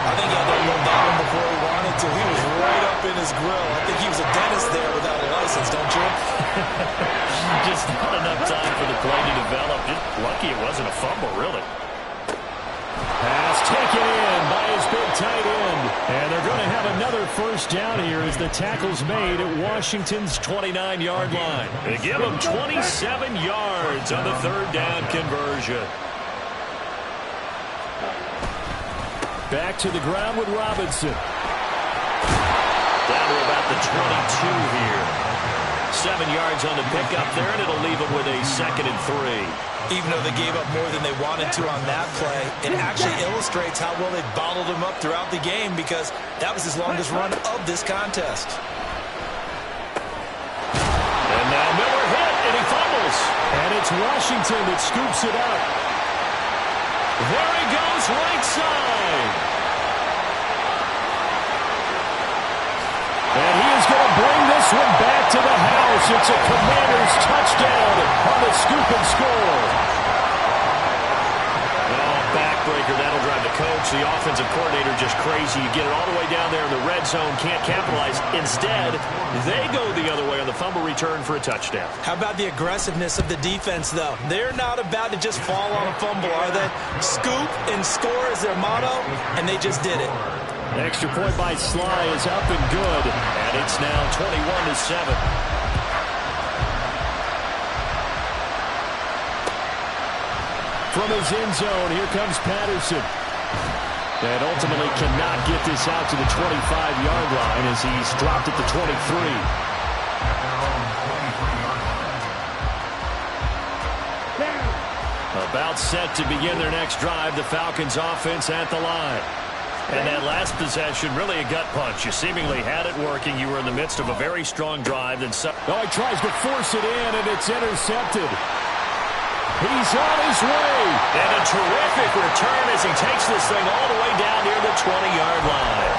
I think he had to load that one before he wanted to. He was right up in his grill. I think he was a dentist there without a license, don't you? Just not enough time for the play to develop. Just lucky it wasn't a fumble, really. Pass taken in by his big tight end. And they're going to have another first down here as the tackle's made at Washington's 29-yard line. They give him 27 yards on the 3rd down conversion. Back to the ground with Robinson. Down to about the 22 here. 7 yards on the pickup there, and it'll leave them with a 2nd and 3. Even though they gave up more than they wanted to on that play, it actually illustrates how well they bottled him up throughout the game because that was his longest run of this contest. And now Miller hit, and he fumbles. And it's Washington that scoops it up. There he goes, right side. And he is going to bring this one back to the house. It's a Commanders touchdown on the scoop and score. Oh, backbreaker. That'll drive the coach, the offensive coordinator, just crazy. You get it all the way down there in the red zone, can't capitalize. Instead, they go the other way on the fumble return for a touchdown. How about the aggressiveness of the defense, though? They're not about to just fall on a fumble, are they? Scoop and score is their motto, and they just did it. Extra point by Sly is up and good. And it's now 21-7. From his end zone, here comes Patterson. And ultimately cannot get this out to the 25-yard line as he's dropped at the 23. About set to begin their next drive, the Falcons offense at the line. And that last possession, really a gut punch. You seemingly had it working. You were in the midst of a very strong drive. Then he tries to force it in, and it's intercepted. He's on his way. And a terrific return as he takes this thing all the way down near the 20-yard line.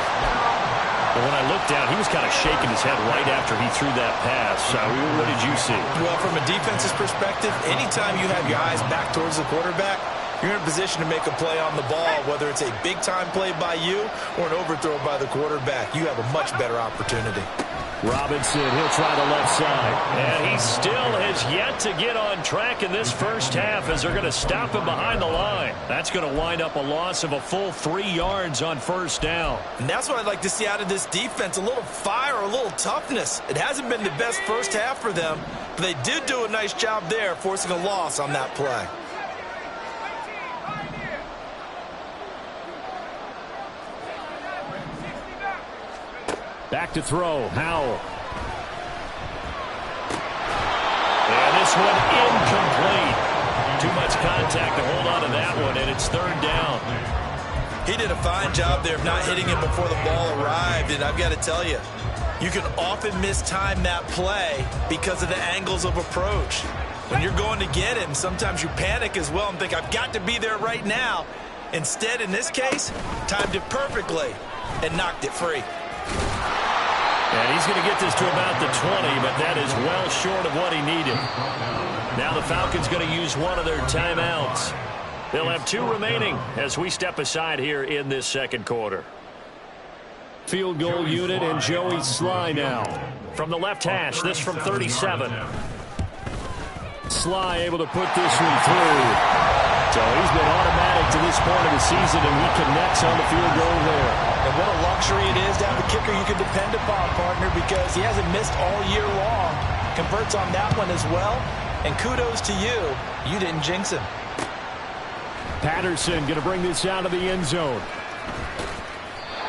But when I looked down, he was kind of shaking his head right after he threw that pass. What did you see? Well, from a defense's perspective, anytime you have your eyes back towards the quarterback, you're in a position to make a play on the ball, whether it's a big-time play by you or an overthrow by the quarterback. You have a much better opportunity. Robinson, he'll try the left side. And he still has yet to get on track in this first half as they're going to stop him behind the line. That's going to wind up a loss of a full 3 yards on first down. And that's what I'd like to see out of this defense, a little fire, a little toughness. It hasn't been the best first half for them, but they did do a nice job there forcing a loss on that play. Back to throw, Howell. And this one incomplete. Too much contact to hold on to that one, and it's 3rd down. He did a fine job there of not hitting him before the ball arrived, and I've got to tell you, you can often mistime that play because of the angles of approach. When you're going to get him, sometimes you panic as well and think, I've got to be there right now. Instead, in this case, timed it perfectly and knocked it free. And he's going to get this to about the 20, but that is well short of what he needed. Now the Falcons going to use one of their timeouts. They'll have 2 remaining as we step aside here in this second quarter. Field goal unit and Joey Sly now. From the left hash, this from 37. Sly able to put this one through. So he's been automatic to this point of the season, and he connects on the field goal there. And what a luxury it is to have a kicker you can depend upon, partner, because he hasn't missed all year long. Converts on that one as well. And kudos to you. You didn't jinx him. Patterson going to bring this out of the end zone.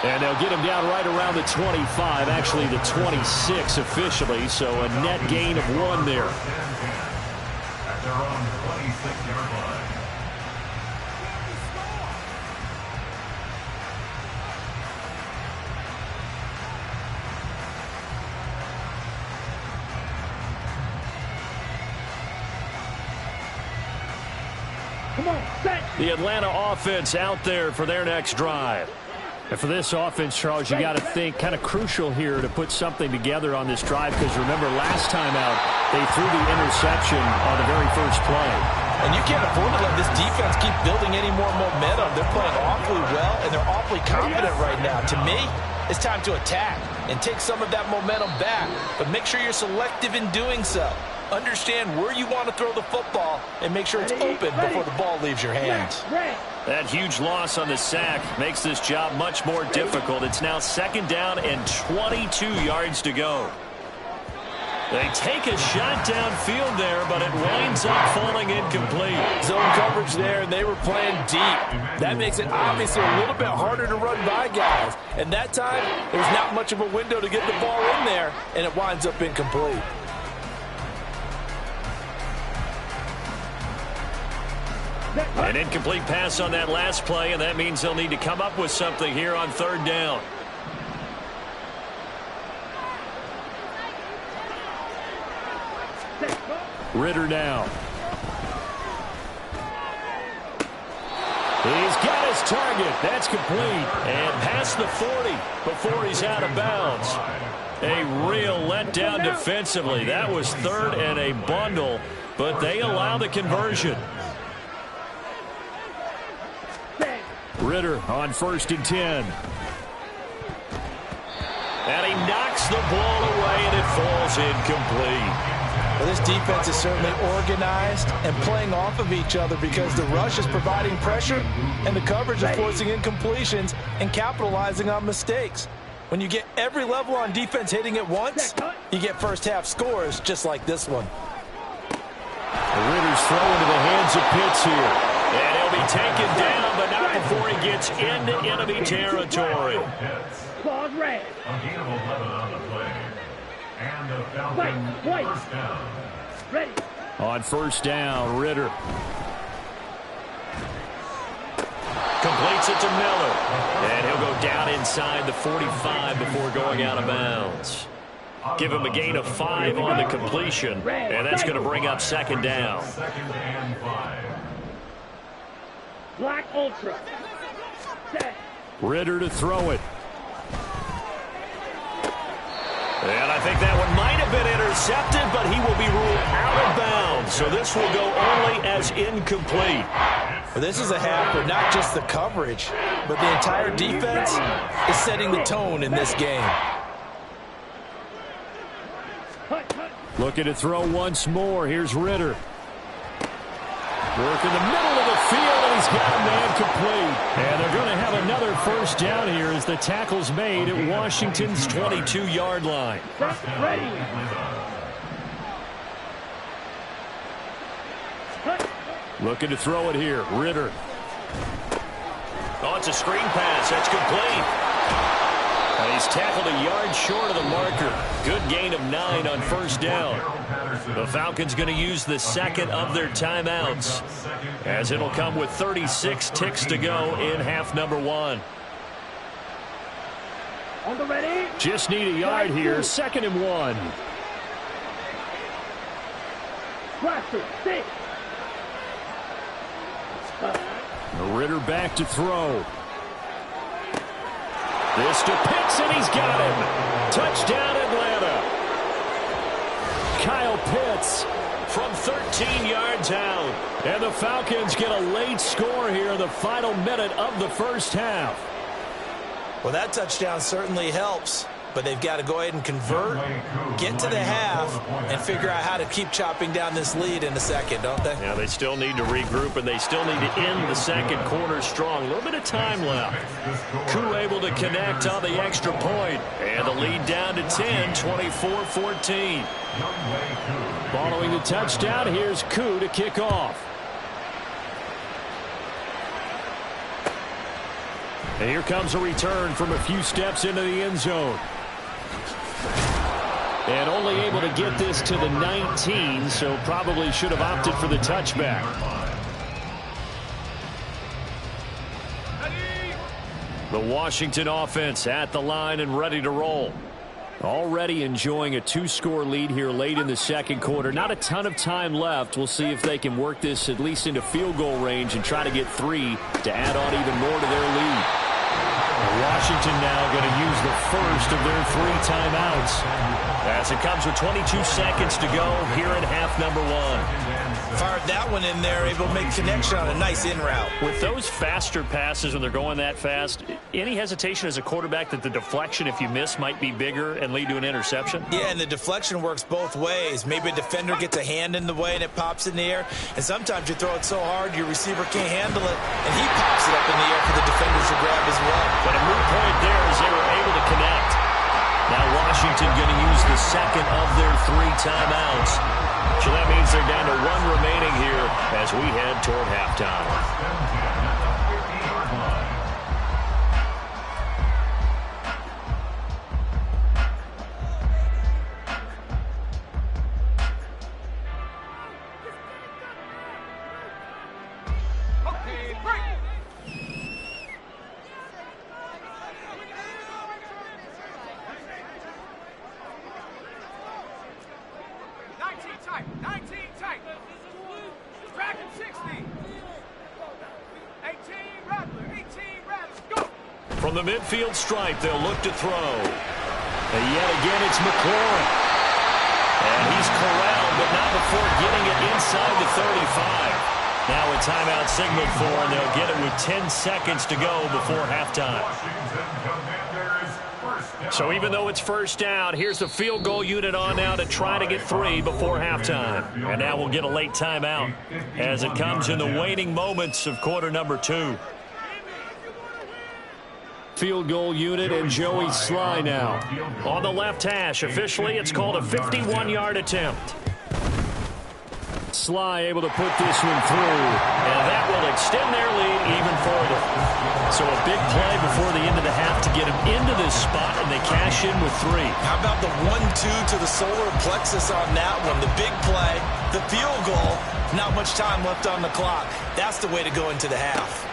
And they'll get him down right around the 25, actually the 26 officially, so a net gain of 1 there. At their own 26-yard line. The Atlanta offense out there for their next drive. And for this offense, Charles, you got to think kind of crucial here to put something together on this drive, because remember last time out they threw the interception on the very first play. And you can't afford to let this defense keep building any more momentum. They're playing awfully well, and they're awfully confident right now. To me, it's time to attack and take some of that momentum back, but make sure you're selective in doing so. Understand where you want to throw the football and make sure it's open before the ball leaves your hands. That huge loss on the sack makes this job much more difficult. It's now 2nd down and 22 yards to go. They take a shot downfield there, but it winds up falling incomplete. Zone coverage there, and they were playing deep. That makes it obviously a little bit harder to run by guys. And that time, there's not much of a window to get the ball in there, and it winds up incomplete. An incomplete pass on that last play, and that means they'll need to come up with something here on 3rd down. Ritter now. He's got his target. That's complete. And past the 40 before he's out of bounds. A real letdown defensively. That was 3rd and a bundle, but they allow the conversion. Ritter on 1st and 10. And he knocks the ball away, and it falls incomplete. Well, this defense is certainly organized and playing off of each other because the rush is providing pressure and the coverage is forcing incompletions and capitalizing on mistakes. When you get every level on defense hitting at once, you get first-half scores just like this one. Ritter's throw into the hands of Pitts here. And he'll be taken down, but not before he gets into enemy territory. Claws red. A gain of 11 on the play. And the Falcons first down. Ready. On 1st down, Ritter. Completes it to Miller. And he'll go down inside the 45 before going out of bounds. Give him a gain of 5 on the completion, and that's going to bring up 2nd down. 2nd and 5. Black Ultra. Set. Ritter to throw it. And I think that one might have been intercepted, but he will be ruled out of bounds. So this will go only as incomplete. Well, this is a half for not just the coverage, but the entire defense is setting the tone in this game. Looking to throw once more. Here's Ritter. Work in the middle of the field, and he's got a man complete. And they're going to have another 1st down here as the tackle's made at Washington's 22-yard line. Ready. Looking to throw it here. Ritter. Oh, it's a screen pass. That's complete. And he's tackled a yard short of the marker. Good gain of 9 on 1st down. The Falcons going to use the 2nd of their timeouts, as it'll come with 36 ticks to go in half number 1. On the ready. Just need a yard here. 2nd and 1. Blaster, 6. Ritter back to throw. This to Pitts, and he's got him. Touchdown, Atlanta. Kyle Pitts from 13 yards out. And the Falcons get a late score here in the final minute of the 1st half. Well, that touchdown certainly helps, but they've got to go ahead and convert, get to the half, and figure out how to keep chopping down this lead in the 2nd, don't they? Yeah, they still need to regroup, and they still need to end the 2nd quarter strong. A little bit of time left. Koo able to connect on the extra point, and the lead down to 10, 24-14. Following the touchdown, here's Koo to kick off. And here comes a return from a few steps into the end zone. And only able to get this to the 19, so probably should have opted for the touchback. The Washington offense at the line and ready to roll. Already enjoying a 2-score lead here late in the second quarter. Not a ton of time left. We'll see if they can work this at least into field goal range and try to get 3 to add on even more to their lead. Washington now going to use the first of their 3 timeouts as it comes with 22 seconds to go here in half number 1. Fired that one in there, able to make connection on a nice in route. With those faster passes when they're going that fast, any hesitation as a quarterback that the deflection, if you miss, might be bigger and lead to an interception? Yeah, and the deflection works both ways. Maybe a defender gets a hand in the way and it pops in the air, and sometimes you throw it so hard your receiver can't handle it, and he pops it up in the air for the defenders to grab as well. But a moot point there as they were able to connect. Now Washington going to use the second of their 3 timeouts. So that means they're down to 1 remaining here as we head toward halftime. From the midfield stripe, they'll look to throw. And yet again, it's McLaurin. And he's corralled, but not before getting it inside the 35. Now a timeout signaled for, and they'll get it with 10 seconds to go before halftime. So even though it's first down, here's the field goal unit on now to try to get 3 before halftime. And now we'll get a late timeout as it comes in the waning moments of quarter number 2. Field goal unit and Joey Sly now. On the left hash, officially it's called a 51-yard attempt. Sly able to put this one through. And that will extend their lead even further. So a big play before the end of the half to get them into this spot, and they cash in with 3. How about the 1-2 to the solar plexus on that one? The big play, the field goal, not much time left on the clock. That's the way to go into the half.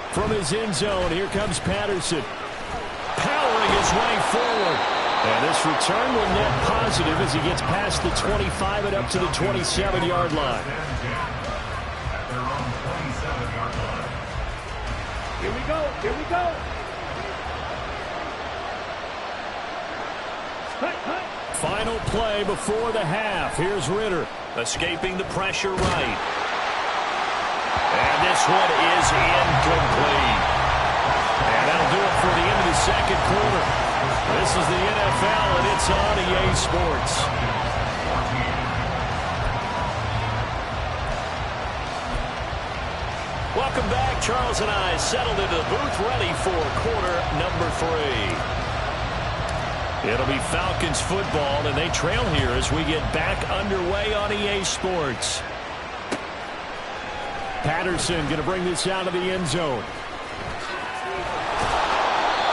From his end zone, here comes Patterson. Powering his way forward. And this return will net positive as he gets past the 25 and up to the 27-yard line. Here we go. Here we go. Final play before the half. Here's Ritter. Escaping the pressure right. And this one is incomplete. And that'll do it for the end of the second quarter. This is the NFL, and it's on EA Sports. Welcome back. Charles and I settled into the booth, ready for quarter number 3. It'll be Falcons football, and they trail here as we get back underway on EA Sports. Patterson going to bring this out of the end zone.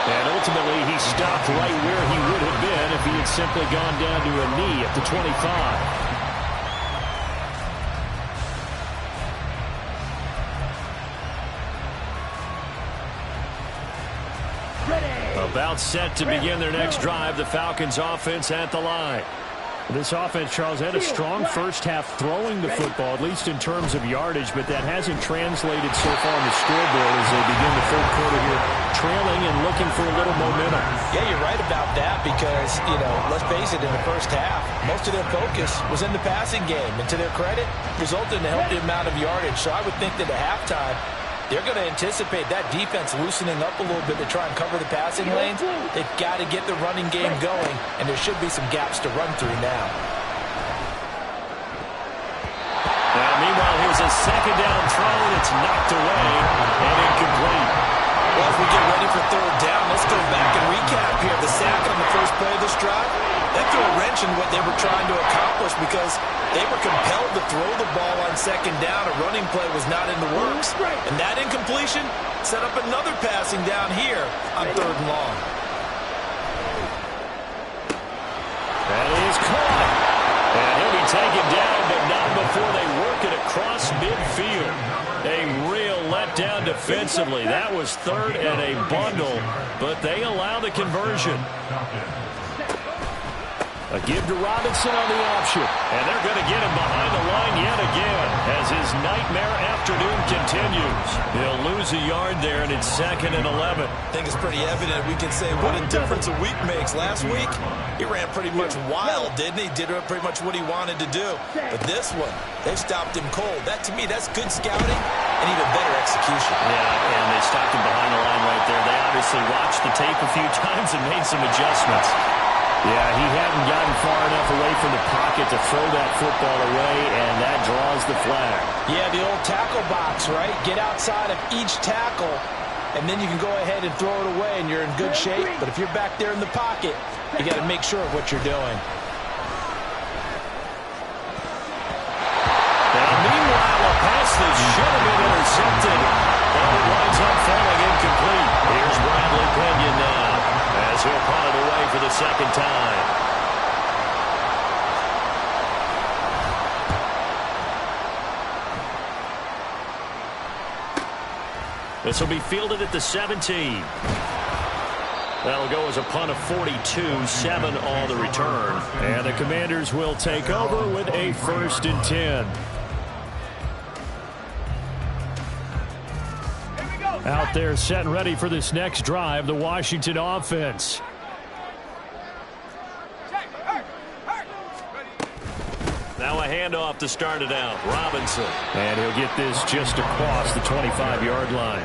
And ultimately, he stopped right where he would have been if he had simply gone down to a knee at the 25. About set to begin their next drive. The Falcons offense at the line. This offense, Charles, had a strong first half throwing the football, at least in terms of yardage, but that hasn't translated so far on the scoreboard as they begin the third quarter here, trailing and looking for a little momentum. Yeah, you're right about that because, let's face it, in the first half, most of their focus was in the passing game, and to their credit, resulted in a healthy amount of yardage. So I would think that at halftime, they're going to anticipate that defense loosening up a little bit to try and cover the passing lanes. They've got to get the running game going, and there should be some gaps to run through now. Now, meanwhile, here's a second down throw that's knocked away and incomplete. Well, as we get ready for third down, let's go back and recap here. The sack on the first play of this drive, that threw a wrench in what they were trying to accomplish because they were compelled to throw the ball on second down. A running play was not in the works. And that incompletion set up another passing down here on third and long. That is caught. And he'll be taken down, but not before they work it across midfield. A real letdown defensively. That was third and a bundle, but they allow the conversion. A give to Robinson on the option. And they're going to get him behind the line yet again as his nightmare afternoon continues. He'll lose a yard there, and it's 2nd and 11. I think it's pretty evident. We can say what a difference a week makes. Last week, he ran pretty much wild, didn't he? Did pretty much what he wanted to do. But this one, they stopped him cold. That, to me, that's good scouting and even better execution. Yeah, and they stopped him behind the line right there. They obviously watched the tape a few times and made some adjustments. Yeah, he hadn't gotten far enough away from the pocket to throw that football away, and that draws the flag. Yeah, the old tackle box, right? Get outside of each tackle, and then you can go ahead and throw it away, and you're in good shape. But if you're back there in the pocket, you got to make sure of what you're doing. And meanwhile, a pass that should have been intercepted, and it winds up falling incomplete. Here's Bradley Pinion now, as he'll punt it away for the second time. This will be fielded at the 17. That'll go as a punt of 42, 7 on the return. And the Commanders will take over with a 1st and 10. Out there set and ready for this next drive, the Washington offense. Now a handoff to start it out. Robinson. And he'll get this just across the 25-yard line.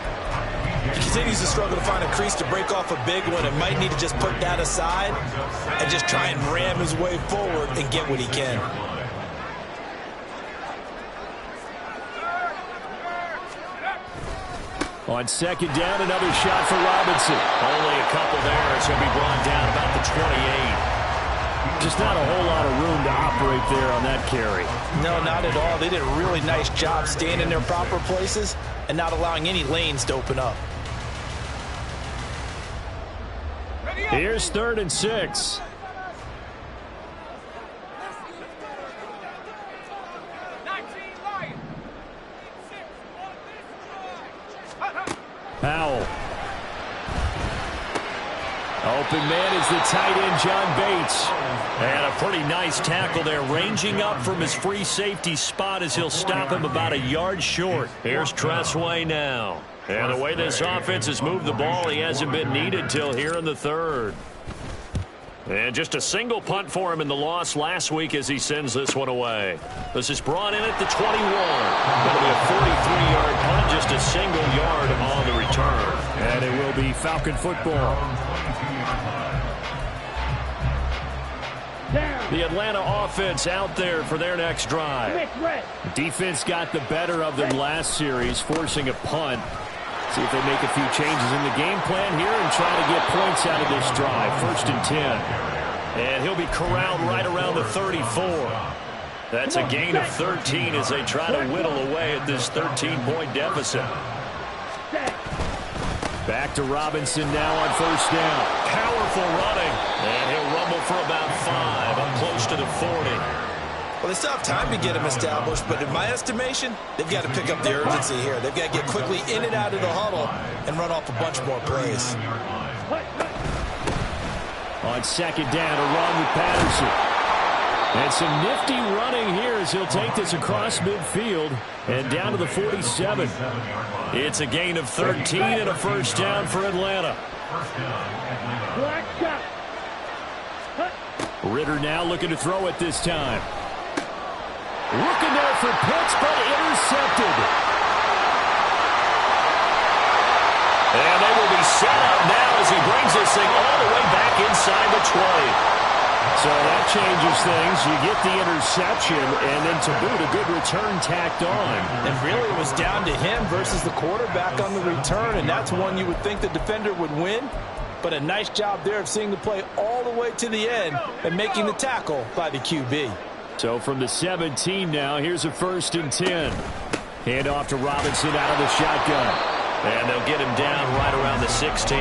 He continues to struggle to find a crease to break off a big one and might need to just put that aside and just try and ram his way forward and get what he can. On 2nd down, another shot for Robinson. Only a couple there, so he'll be brought down about the 28. Just not a whole lot of room to operate there on that carry. No, not at all. They did a really nice job staying in their proper places and not allowing any lanes to open up. Here's 3rd and 6. Powell. Open man is the tight end, John Bates. And a pretty nice tackle there, ranging up from his free safety spot as he'll stop him about a yard short. Here's Tressway now. And the way this offense has moved the ball, he hasn't been needed till here in the 3rd. And just a single punt for him in the loss last week as he sends this one away. This is brought in at the 21. Going to be a 43-yard punt, just a single yard on the return. And it will be Falcon football. The Atlanta offense out there for their next drive. Defense got the better of them last series, forcing a punt. See if they make a few changes in the game plan here and try to get points out of this drive. 1st and 10. And he'll be corralled right around the 34. That's a gain of 13 as they try to whittle away at this 13-point deficit. Back to Robinson now on 1st down. Powerful running. And he'll rumble for about 5, up close to the 40. Well, they still have time to get him established, but in my estimation, they've got to pick up the urgency here. They've got to get quickly in and out of the huddle and run off a bunch more plays. On 2nd down, a run with Patterson. And some nifty running here as he'll take this across midfield and down to the 47. It's a gain of 13 and a 1st down for Atlanta. Ritter now looking to throw it this time. Looking there for Pitts, but intercepted. And they will be set up now as he brings this thing all the way back inside the 20. So that changes things. You get the interception, and then to boot, a good return tacked on. And really it was down to him versus the quarterback on the return, and that's one you would think the defender would win. But a nice job there of seeing the play all the way to the end and making the tackle by the QB. So from the 17 now, here's a 1st and 10. Hand off to Robinson out of the shotgun. And they'll get him down right around the 16.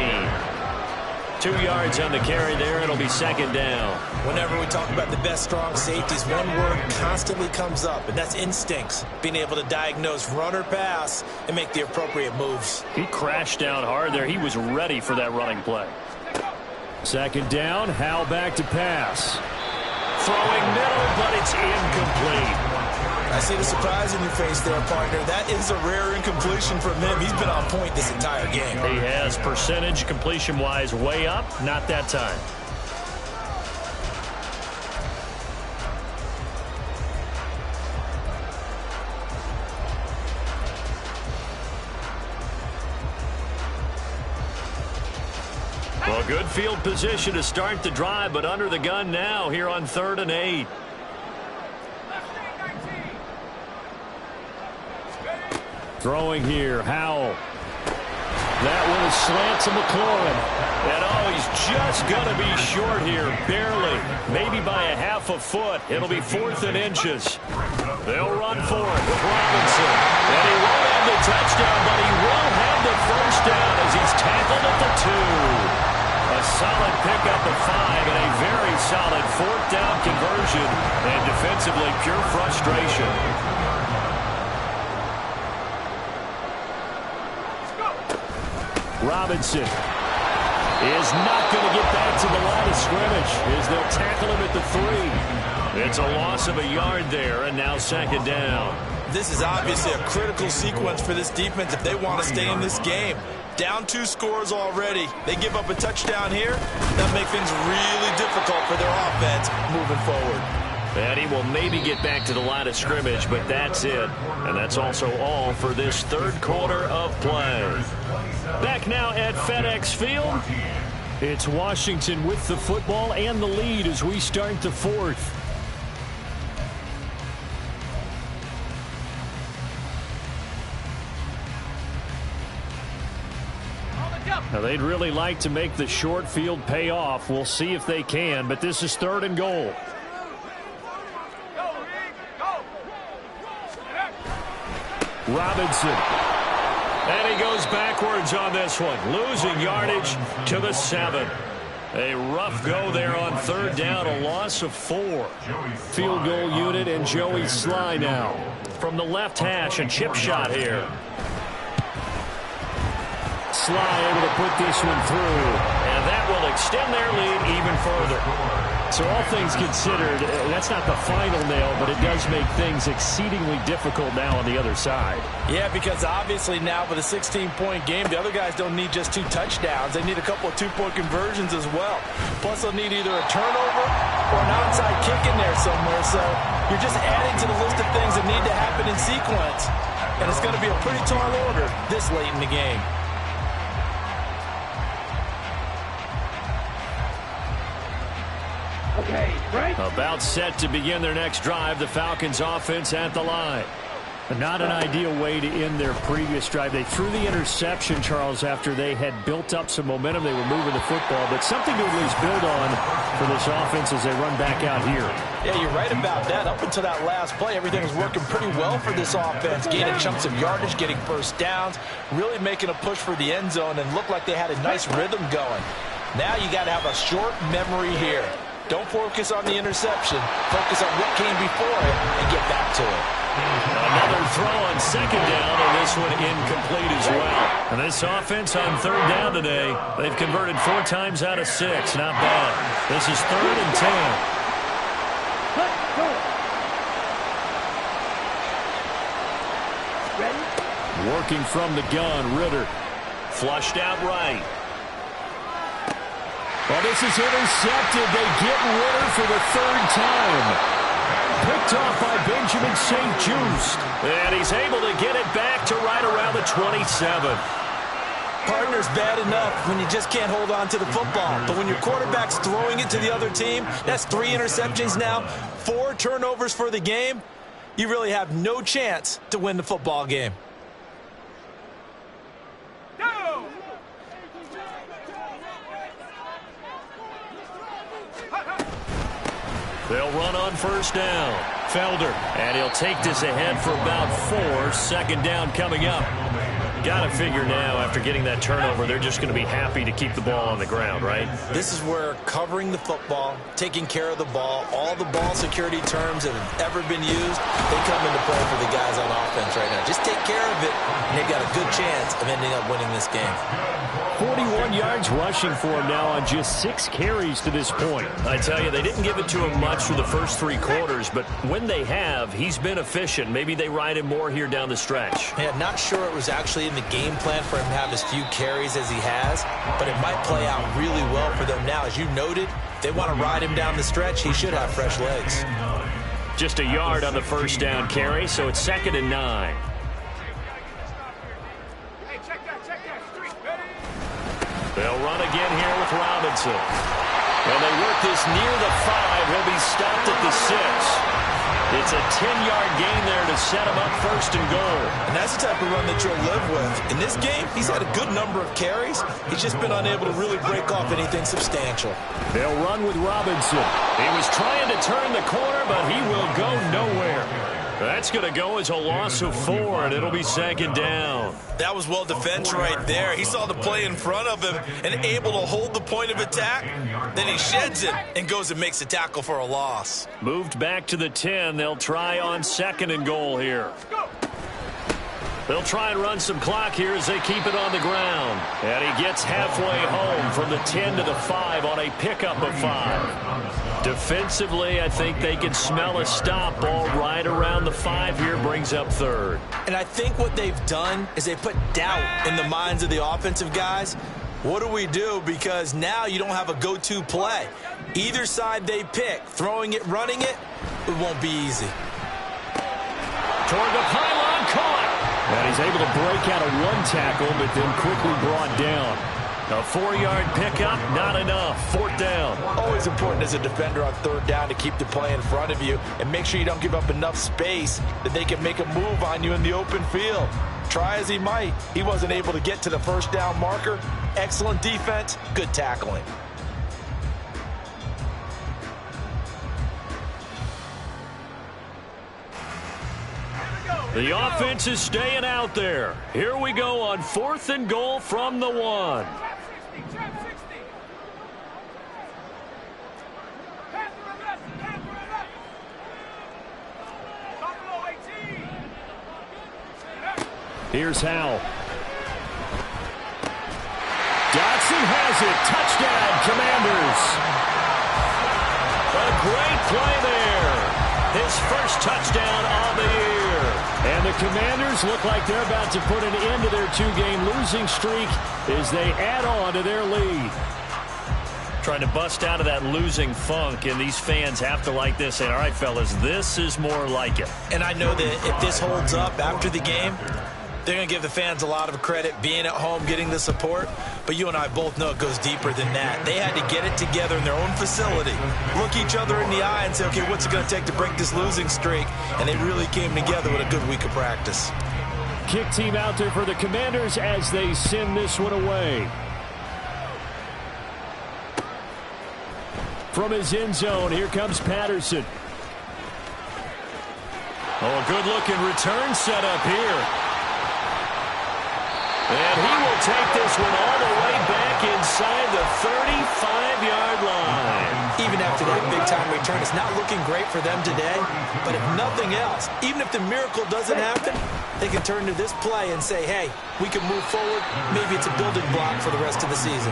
2 yards on the carry there. It'll be 2nd down. Whenever we talk about the best strong safeties, one word constantly comes up, and that's instincts. Being able to diagnose run or pass and make the appropriate moves. He crashed down hard there. He was ready for that running play. 2nd down, Howell back to pass. Throwing middle, but it's incomplete. I see the surprise in your face there, partner. That is a rare incompletion from him. He's been on point this entire game. He has percentage completion-wise way up. Not that time. Well, good field position to start the drive, but under the gun now here on 3rd and 8. Throwing here, Howell. That one is slant to McLaurin. And he's just going to be short here, barely. Maybe by a half a foot. It'll be 4th and inches. They'll run for it with Robinson. And he won't have the touchdown, but he will have the first down as he's tackled at the 2. A solid pickup of 5 and a very solid 4th down conversion. And defensively, pure frustration. Robinson is not going to get back to the line of scrimmage as they'll tackle him at the 3. It's a loss of a yard there, and now 2nd down. This is obviously a critical sequence for this defense if they want to stay in this game. Down 2 scores already. They give up a touchdown here. That'll make things really difficult for their offense moving forward. And he will maybe get back to the line of scrimmage, but that's it. And that's also all for this 3rd quarter of play. Back now at FedEx Field. It's Washington with the football and the lead as we start the 4th. Now, they'd really like to make the short field pay off. We'll see if they can, but this is 3rd and goal. Robinson. And he goes backwards on this one, losing yardage to the 7. A rough go there on 3rd down, a loss of 4. Field goal unit and Joey Sly now. From the left hash, a chip shot here. Sly able to put this one through, and that will extend their lead even further. So all things considered, that's not the final nail, but it does make things exceedingly difficult now on the other side. Yeah, because obviously now with a 16-point game, the other guys don't need just 2 touchdowns. They need a couple of 2-point conversions as well. Plus, they'll need either a turnover or an onside kick in there somewhere. So you're just adding to the list of things that need to happen in sequence. And it's going to be a pretty tall order this late in the game. Okay, right. About set to begin their next drive. The Falcons offense at the line. Not an ideal way to end their previous drive. They threw the interception, Charles, after they had built up some momentum. They were moving the football, but something to at least build on for this offense as they run back out here. Yeah, you're right about that. Up until that last play, everything was working pretty well for this offense. Gaining chunks of yardage, getting first downs, really making a push for the end zone, and looked like they had a nice rhythm going. Now you got to have a short memory here. Don't focus on the interception. Focus on what came before it and get back to it. Another throw on 2nd down, and this one incomplete as well. And this offense on 3rd down today, they've converted 4 times out of 6. Not bad. This is 3rd and 10. Working from the gun, Ritter. Flushed out right. Well, this is intercepted. They get Ritter for the 3rd time. Picked off by Benjamin St-Juste. And he's able to get it back to right around the 27. Partner's bad enough when you just can't hold on to the football. But when your quarterback's throwing it to the other team, that's 3 interceptions now, 4 turnovers for the game. You really have no chance to win the football game. They'll run on 1st down. Felder, and he'll take this ahead for about 4. 2nd down coming up. Got to figure now, after getting that turnover, they're just going to be happy to keep the ball on the ground, right? This is where covering the football, taking care of the ball, all the ball security terms that have ever been used, they come into play for the guys on offense right now. Just take care of it, and they've got a good chance of ending up winning this game. 41 yards rushing for him now on just 6 carries to this point. I tell you, they didn't give it to him much for the first 3 quarters, but when they have, he's been efficient. Maybe they ride him more here down the stretch. Yeah, not sure it was actually in the game plan for him to have as few carries as he has, but it might play out really well for them now. As you noted, they want to ride him down the stretch. He should have fresh legs. Just a yard on the first down carry, so it's 2nd and 9. They'll run again here with Robinson. And they work this near the 5. He'll be stopped at the 6. It's a 10-yard gain there to set him up 1st and goal. And that's the type of run that you'll live with. In this game, he's had a good number of carries. He's just been unable to really break off anything substantial. They'll run with Robinson. He was trying to turn the corner, but he will go nowhere. That's going to go as a loss of 4, and it'll be 2nd down. That was well defended right there. He saw the play in front of him and able to hold the point of attack. Then he sheds it and goes and makes a tackle for a loss. Moved back to the 10. They'll try on 2nd and goal here. They'll try and run some clock here as they keep it on the ground. And he gets halfway home from the 10 to the 5 on a pickup of 5. Defensively, I think they can smell a stop. Ball right around the 5 here, brings up 3rd. And I think what they've done is they put doubt in the minds of the offensive guys. What do we do? Because now you don't have a go-to play. Either side they pick, throwing it, running it, it won't be easy. Toward the pylon, caught. And he's able to break out of 1 tackle, but then quickly brought down. A 4-yard pickup, not enough. 4th down. Always important as a defender on 3rd down to keep the play in front of you and make sure you don't give up enough space that they can make a move on you in the open field. Try as he might, he wasn't able to get to the 1st down marker. Excellent defense, good tackling. The offense is staying out there. Here we go on 4th and goal from the 1. Here's Howell. Dotson has it. Touchdown, Commanders. A great play there. His first touchdown of the year. And the Commanders look like they're about to put an end to their 2-game losing streak as they add on to their lead. Trying to bust out of that losing funk, and these fans have to like this. And all right, fellas, this is more like it. And I know that if this holds up after the game, they're going to give the fans a lot of credit, being at home, getting the support. But you and I both know it goes deeper than that. They had to get it together in their own facility, look each other in the eye and say, okay, what's it going to take to break this losing streak? And they really came together with a good week of practice. Kick team out there for the Commanders as they send this one away. From his end zone, here comes Patterson. Oh, a good-looking return set up here. And he will take this one all the way back inside the 35-yard line. Even after that big-time return, it's not looking great for them today. But if nothing else, even if the miracle doesn't happen, they can turn to this play and say, hey, we can move forward. Maybe it's a building block for the rest of the season.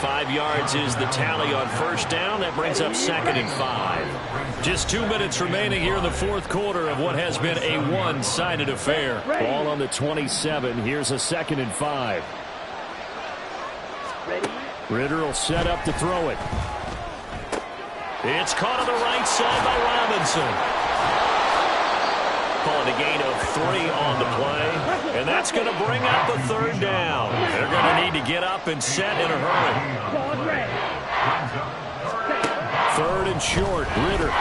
5 yards is the tally on 1st down. That brings up 2nd and 5. Just 2 minutes remaining here in the 4th quarter of what has been a one-sided affair. Ball on the 27. Here's a 2nd and 5. Ritter will set up to throw it. It's caught on the right side by Robinson. Calling a gain of 3 on the play. And that's going to bring up a 3rd down. They're going to need to get up and set in a hurry. 3rd and short. Ritter.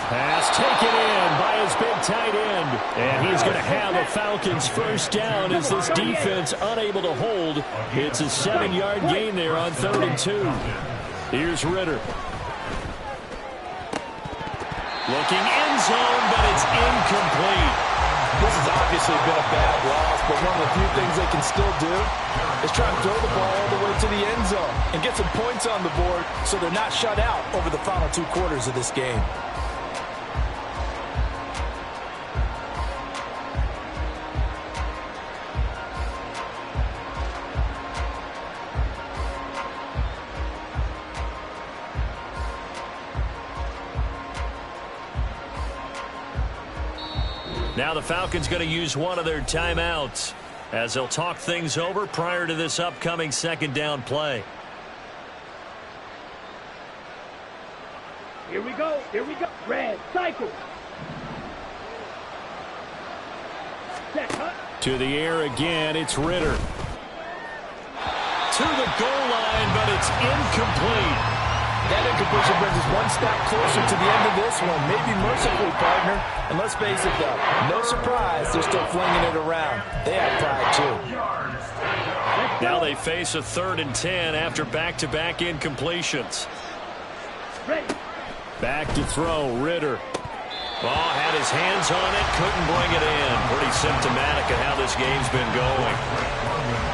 Pass taken in by his big tight end. And he's going to have a Falcons 1st down as this defense unable to hold. It's a 7-yard gain there on 3rd and 2. Here's Ritter. Looking end zone, but it's incomplete. This is obviously been a bad loss, but one of the few things they can still do is try to throw the ball all the way to the end zone and get some points on the board so they're not shut out over the final 2 quarters of this game. Now the Falcons going to use one of their timeouts as they'll talk things over prior to this upcoming 2nd down play. Here we go. Here we go. Red, cycle. Set, huh? To the air again, it's Ritter. To the goal line, but it's incomplete. That incompletion brings us one step closer to the end of this one. Maybe mercifully, partner. And let's face it, though, no surprise, they're still flinging it around. They have pride, too. Now they face a 3rd and 10 after back-to-back incompletions. Back to throw, Ritter. Ball had his hands on it, couldn't bring it in. Pretty symptomatic of how this game's been going.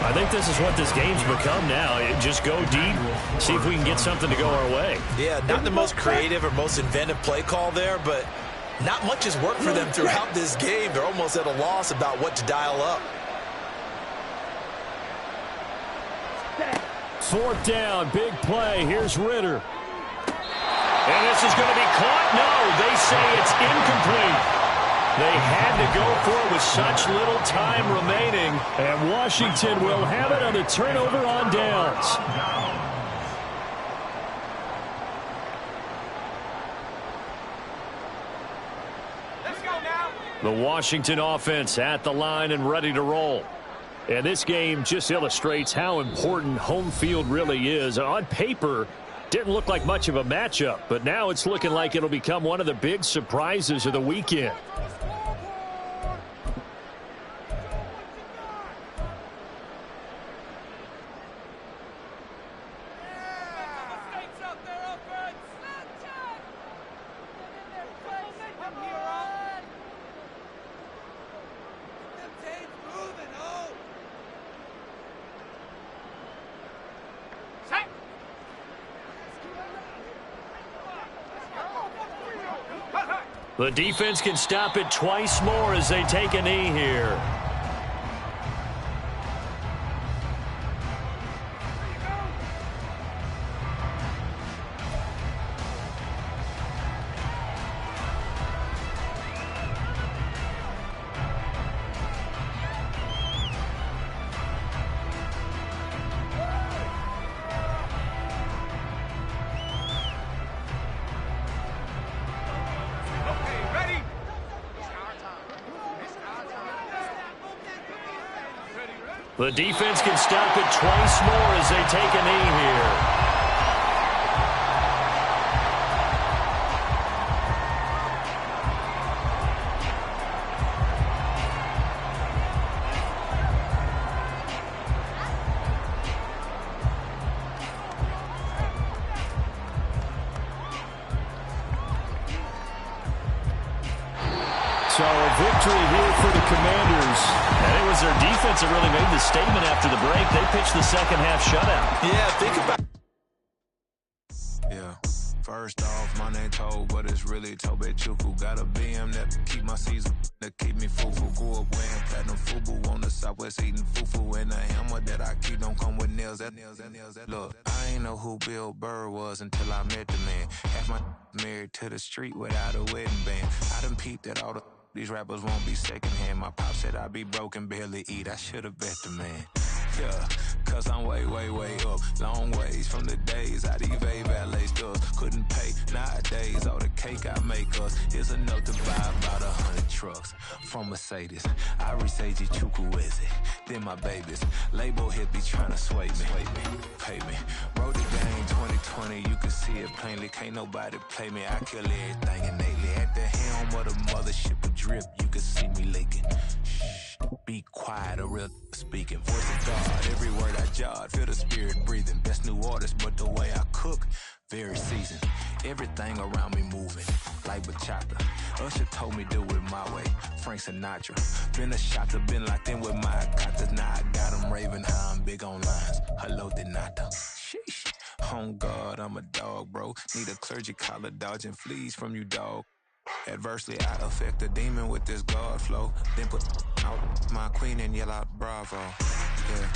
I think this is what this game's become now. Just go deep, see if we can get something to go our way. Yeah, not the most creative or most inventive play call there, but not much has worked for them throughout this game. They're almost at a loss about what to dial up. 4th down, big play. Here's Ritter. And this is going to be caught? No, they say it's incomplete. They had to go for it with such little time remaining. And Washington will have it on the turnover on downs. Let's go now. The Washington offense at the line and ready to roll. And this game just illustrates how important home field really is. On paper, didn't look like much of a matchup, but now it's looking like it'll become one of the big surprises of the weekend. The defense can stop it twice more as they take a knee here. The defense can stop it twice more as they take a knee here. So a victory here for the Commanders. And it was their defense that really made the statement after the break. They pitched the second half shutout. Yeah, think about it. Yeah, first off, my name Toad, but it's really Tobe Chuku. Got a BM that keep my season, that keep me fufu. Grew up wearing platinum fubu on the southwest eating fufu. And a hammer that I keep don't come with nails. Look, I ain't know who Bill Burr was until I met the man. Half my married to the street without a wedding band. I done peeped at all these rappers won't be secondhand. My pop said I'd be broke and barely eat. I should've bet the man. Yeah, cause I'm way, way, way up. Long ways from the days I evade valet stores. Couldn't pay nowadays. All the cake I make us is enough to buy about 100 trucks. From Mercedes, I resage Chukwueze. Then my babies, label hit be trying to sway me. Pay me. Wrote the game 2020, you can see it plainly. Can't nobody play me. I kill everything innately. At the helm of the mothership of drip, you can see me leaking. Shh, be quiet, a real speaking. Voice of God, every word I jot. Feel the spirit breathing. Best new artist, but the way I cook, very seasoned. Everything around me moving, like bachata. Usher told me do it my way, Frank Sinatra. Been a shotter, been locked in with my cotters. Now I got them raving how I'm big on lines. Hello, de nada. Sheesh. On God, I'm a dog, bro. Need a clergy collar, dodging fleas from you, dog. Adversely, I affect a demon with this God flow. Then put out my queen and yell out bravo. Yeah,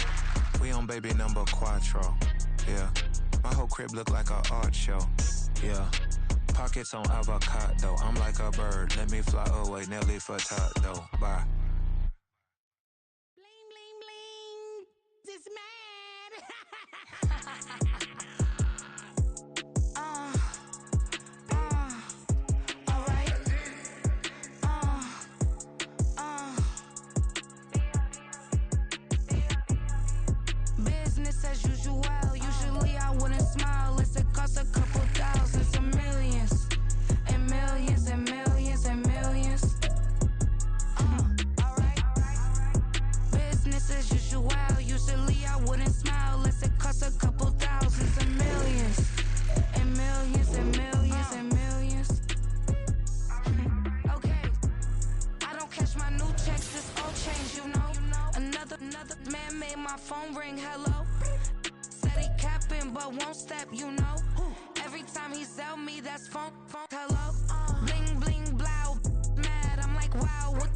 we on baby number quattro. Yeah, my whole crib look like a art show. Yeah, pockets on avocado. I'm like a bird. Let me fly away, Nelly Furtado. Bye. Bling, bling, bling. This man. Business as usual. Usually I wouldn't smile unless it costs a couple thousands and millions. And millions and millions and millions. Alright. Business as usual. Usually I wouldn't smile unless it costs a couple thousands and millions. And millions and millions and millions. Okay. I don't catch my new checks, this all change, you know. Another man made my phone ring, hello. Said he capping but won't step, you know. Every time he sell me, that's phone, hello. Bling, bling, blow, mad, I'm like, wow, what